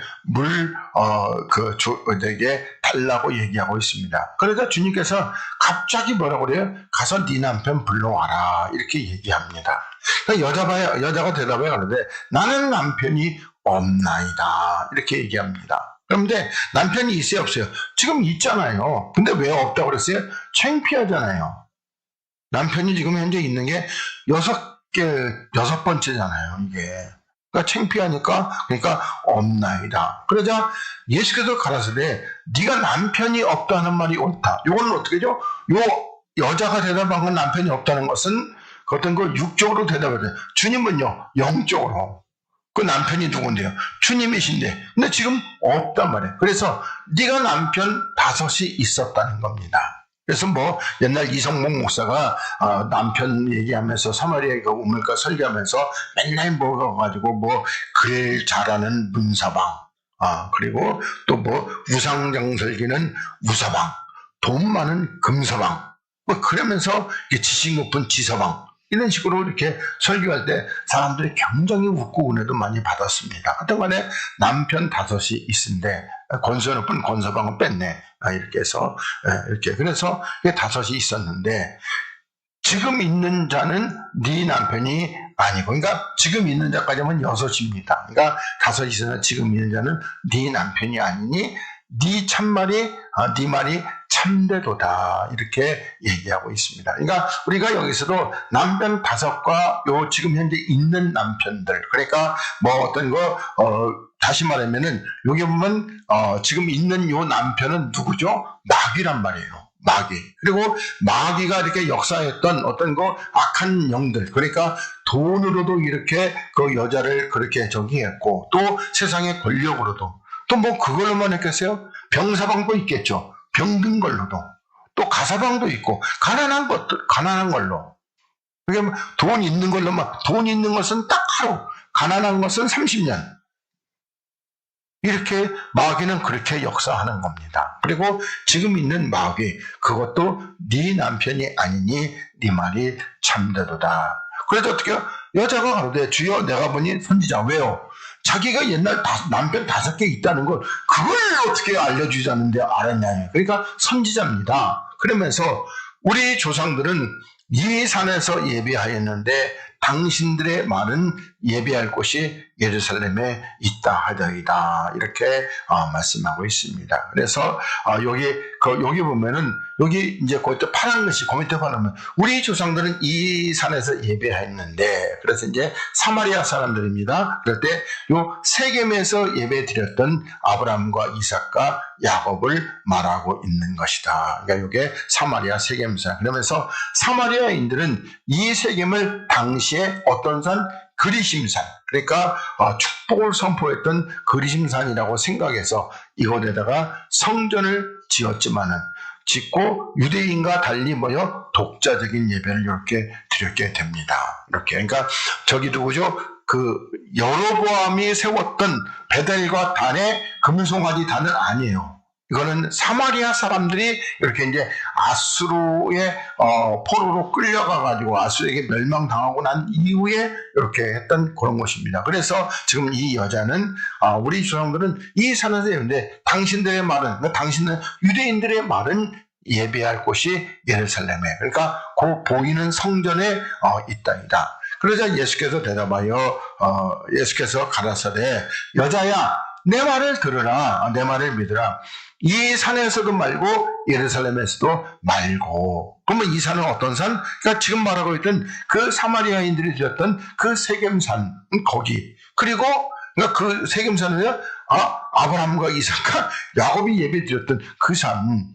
주에게 달라고 얘기하고 있습니다. 그러자 주님께서 갑자기 뭐라고 그래요? 가서 네 남편 불러와라. 이렇게 얘기합니다. 그러니까 여자가 대답해 가는데 나는 남편이 없나이다. 이렇게 얘기합니다. 그런데 남편이 있어요, 없어요? 지금 있잖아요. 근데 왜 없다고 그랬어요? 창피하잖아요. 남편이 지금 현재 있는 게 6번째잖아요, 이게. 그러니까 창피하니까, 그러니까 없나이다. 그러자 예수께서 가라사대 네가 남편이 없다는 말이 옳다. 요거는 어떻게 죠? 요 여자가 대답한 건 남편이 없다는 것은 어떤 걸 육적으로 대답해요. 주님은요, 영적으로. 그 남편이 누군데요? 주님이신데. 근데 지금 없단 말이에요. 그래서 네가 남편 5이 있었다는 겁니다. 그래서 옛날 이성목 목사가 남편 얘기하면서 사마리아 우물가 설교하면서 맨날 가가지고 글 잘하는 문사방, 그리고 또 우상장설기는 우사방, 돈 많은 금서방, 그러면서 지식 높은 지서방, 이런 식으로 이렇게 설교할 때 사람들이 굉장히 웃고 은혜도 많이 받았습니다. 하여튼 간에 남편 5이 있는데 권세 높은 권서방은 뺐네. 이렇게 해서 이렇게. 그래서 5이 있었는데 지금 있는 자는 네 남편이 아니고, 그러니까 지금 있는 자까지 하면 6입니다. 그러니까 5이 있으나 지금 있는 자는 네 남편이 아니니 네 참말이 네 말이 참되도다. 이렇게 얘기하고 있습니다. 그러니까 우리가 여기서도 남편 5과 요 지금 현재 있는 남편들, 그러니까 어떤 다시 말하면은 여기 보면 지금 있는 요 남편은 누구죠? 마귀란 말이에요. 마귀. 그리고 마귀가 이렇게 역사했던 어떤 그 악한 영들. 그러니까 돈으로도 이렇게 그 여자를 그렇게 했고, 또 세상의 권력으로도. 또 뭐 그걸로만 했겠어요? 병사방도 있겠죠. 병든 걸로도. 또 가사방도 있고, 가난한 걸로. 그게 돈 있는 걸로만, 돈 있는 것은 딱 하루, 가난한 것은 30년. 이렇게 마귀는 그렇게 역사하는 겁니다. 그리고 지금 있는 마귀, 그것도 네 남편이 아니니 네 말이 참되도다. 그래서 어떻게 해요? 여자가 가로되 주여 내가 보니 선지자. 왜요? 자기가 옛날 남편 5개 있다는 걸 그걸 어떻게 알려주지 않는데 알았냐. 그러니까 선지자입니다. 그러면서 우리 조상들은 이 산에서 예배하였는데 당신들의 말은 예배할 곳이 예루살렘에 있다 하더이다. 이렇게 말씀하고 있습니다. 그래서 여기 보면은 여기 이제 거기서 파란 것이 그 밑에 보면 우리 조상들은 이 산에서 예배했는데, 그래서 이제 사마리아 사람들입니다. 그럴 때 요 세겜에서 예배 드렸던 아브라함과 이삭과 야곱을 말하고 있는 것이다. 그러니까 이게 사마리아 세겜산. 그러면서 사마리아인들은 이 세겜을 당시에 어떤 산? 그리심산. 그러니까 축복을 선포했던 그리심산이라고 생각해서 이곳에다가 성전을 짓고 유대인과 달리 독자적인 예배를 이렇게 드렸게 됩니다. 이렇게. 그러니까 저기 누구죠? 그 여로보암이 세웠던 베델과 단의 금송아지 단은 아니에요. 이거는 사마리아 사람들이 이렇게 이제 아수르의 포로로 끌려가가지고 아수르에게 멸망당하고 난 이후에 이렇게 했던 그런 것입니다. 그래서 지금 이 여자는 우리 조상들은 이 산에서 예배인데 당신들의 말은, 그러니까 당신들 유대인들의 말은 예배할 곳이 예루살렘에, 그러니까 그 보이는 성전에 있다이다. 그러자 예수께서 대답하여 예수께서 가라사대 여자야 내 말을 들으라, 내 말을 믿으라. 이 산에서도 말고 예루살렘에서도 말고. 그러면 이 산은 어떤 산? 그러니까 지금 말하고 있던 그 사마리아인들이 드렸던 그 세겜산, 거기. 그리고 그러니까 그 세겜산은요, 아브라함과 이삭과 야곱이 예배 드렸던 그 산.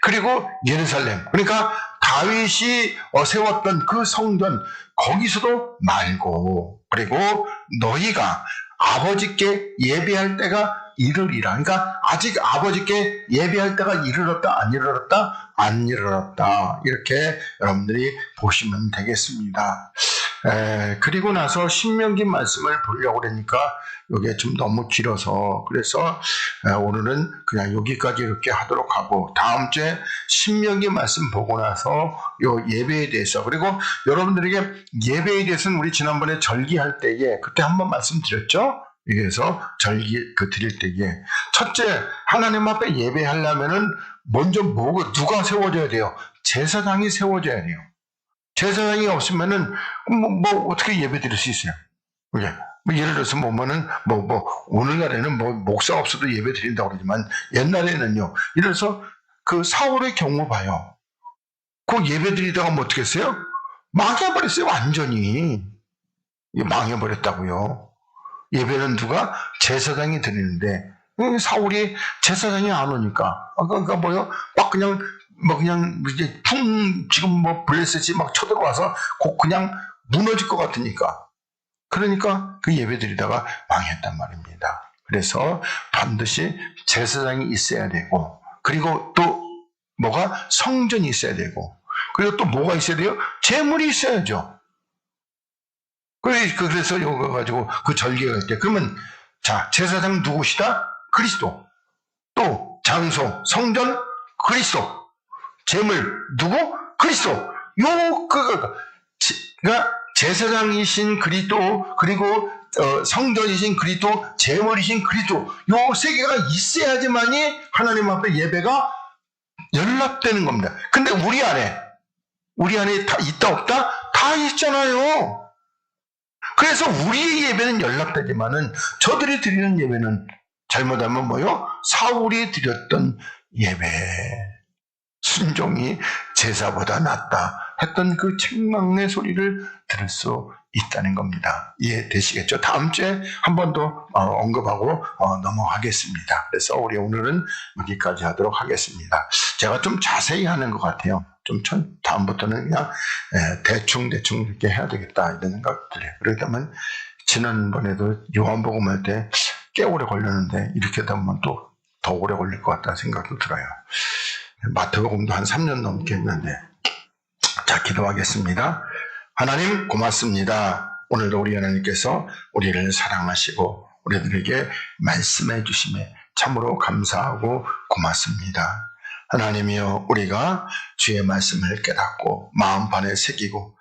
그리고 예루살렘. 그러니까 다윗이 세웠던 그 성전, 거기서도 말고. 그리고 너희가 아버지께 예배할 때가 이르리라. 그러니까 아직 아버지께 예배할 때가 이르렀다, 안 이르렀다? 안 이르렀다. 이렇게 여러분들이 보시면 되겠습니다. 그리고 나서 신명기 말씀을 보려고 그러니까 이게 좀 너무 길어서, 그래서 오늘은 그냥 여기까지 이렇게 하도록 하고, 다음 주에 신명기 말씀 보고 나서 요 예배에 대해서, 그리고 여러분들에게 예배에 대해서는 우리 지난번에 절기할 때에 그때 한번 말씀드렸죠? 그래서 절기 드릴 때에 첫째, 하나님 앞에 예배하려면은 먼저 누가 세워져야 돼요? 제사장이 세워져야 돼요. 제사장이 없으면은 어떻게 예배 드릴 수 있어요? 그게 예를 들어서 오늘날에는 목사 없어도 예배 드린다고 그러지만 옛날에는요, 예를 들어서 그 사울의 경우 봐요. 그 예배 드리다가 어떻게 했어요? 망해버렸어요. 완전히 망해버렸다고요. 예배는 누가? 제사장이 드리는데 사울이 제사장이 안 오니까, 그러니까 그냥 이제 지금 블레셋이 쳐들어와서 곧 그냥 무너질 것 같으니까, 그러니까 그 예배 드리다가 망했단 말입니다. 그래서 반드시 제사장이 있어야 되고, 그리고 또 성전이 있어야 되고, 그리고 또 뭐가 있어야 돼요? 제물이 있어야죠. 그래서 이거 가지고 그 절기가 있대. 그러면 자, 제사장 누구시다? 그리스도. 또 장소, 성전, 그리스도. 제물 누구? 그리스도. 그러니까 제사장이신 그리스도, 그리고 성전이신 그리스도, 제물이신 그리스도. 요 세 개가 있어야지만이 하나님 앞에 예배가 연락되는 겁니다. 근데 우리 안에 다 있다 없다? 다 있잖아요. 그래서 우리의 예배는 연락되지만은 저들이 드리는 예배는 잘못하면 사울이 드렸던 예배. 순종이 제사보다 낫다 했던 그 책망의 소리를 들을 수 있다는 겁니다. 이해되시겠죠? 다음 주에 한 번 더 언급하고 넘어가겠습니다. 그래서 우리 오늘은 여기까지 하도록 하겠습니다. 제가 좀 자세히 하는 것 같아요. 좀 다음부터는 그냥 대충 이렇게 해야 되겠다 이런 생각 들어요. 그렇다면 지난번에도 요한복음 할 때 꽤 오래 걸렸는데 이렇게 되면 또 더 오래 걸릴 것 같다는 생각도 들어요. 마태복음도 한 3년 넘게 했는데. 자, 기도하겠습니다. 하나님 고맙습니다. 오늘도 우리 하나님께서 우리를 사랑하시고 우리들에게 말씀해 주심에 참으로 감사하고 고맙습니다. 하나님이여, 우리가 주의 말씀을 깨닫고 마음판에 새기고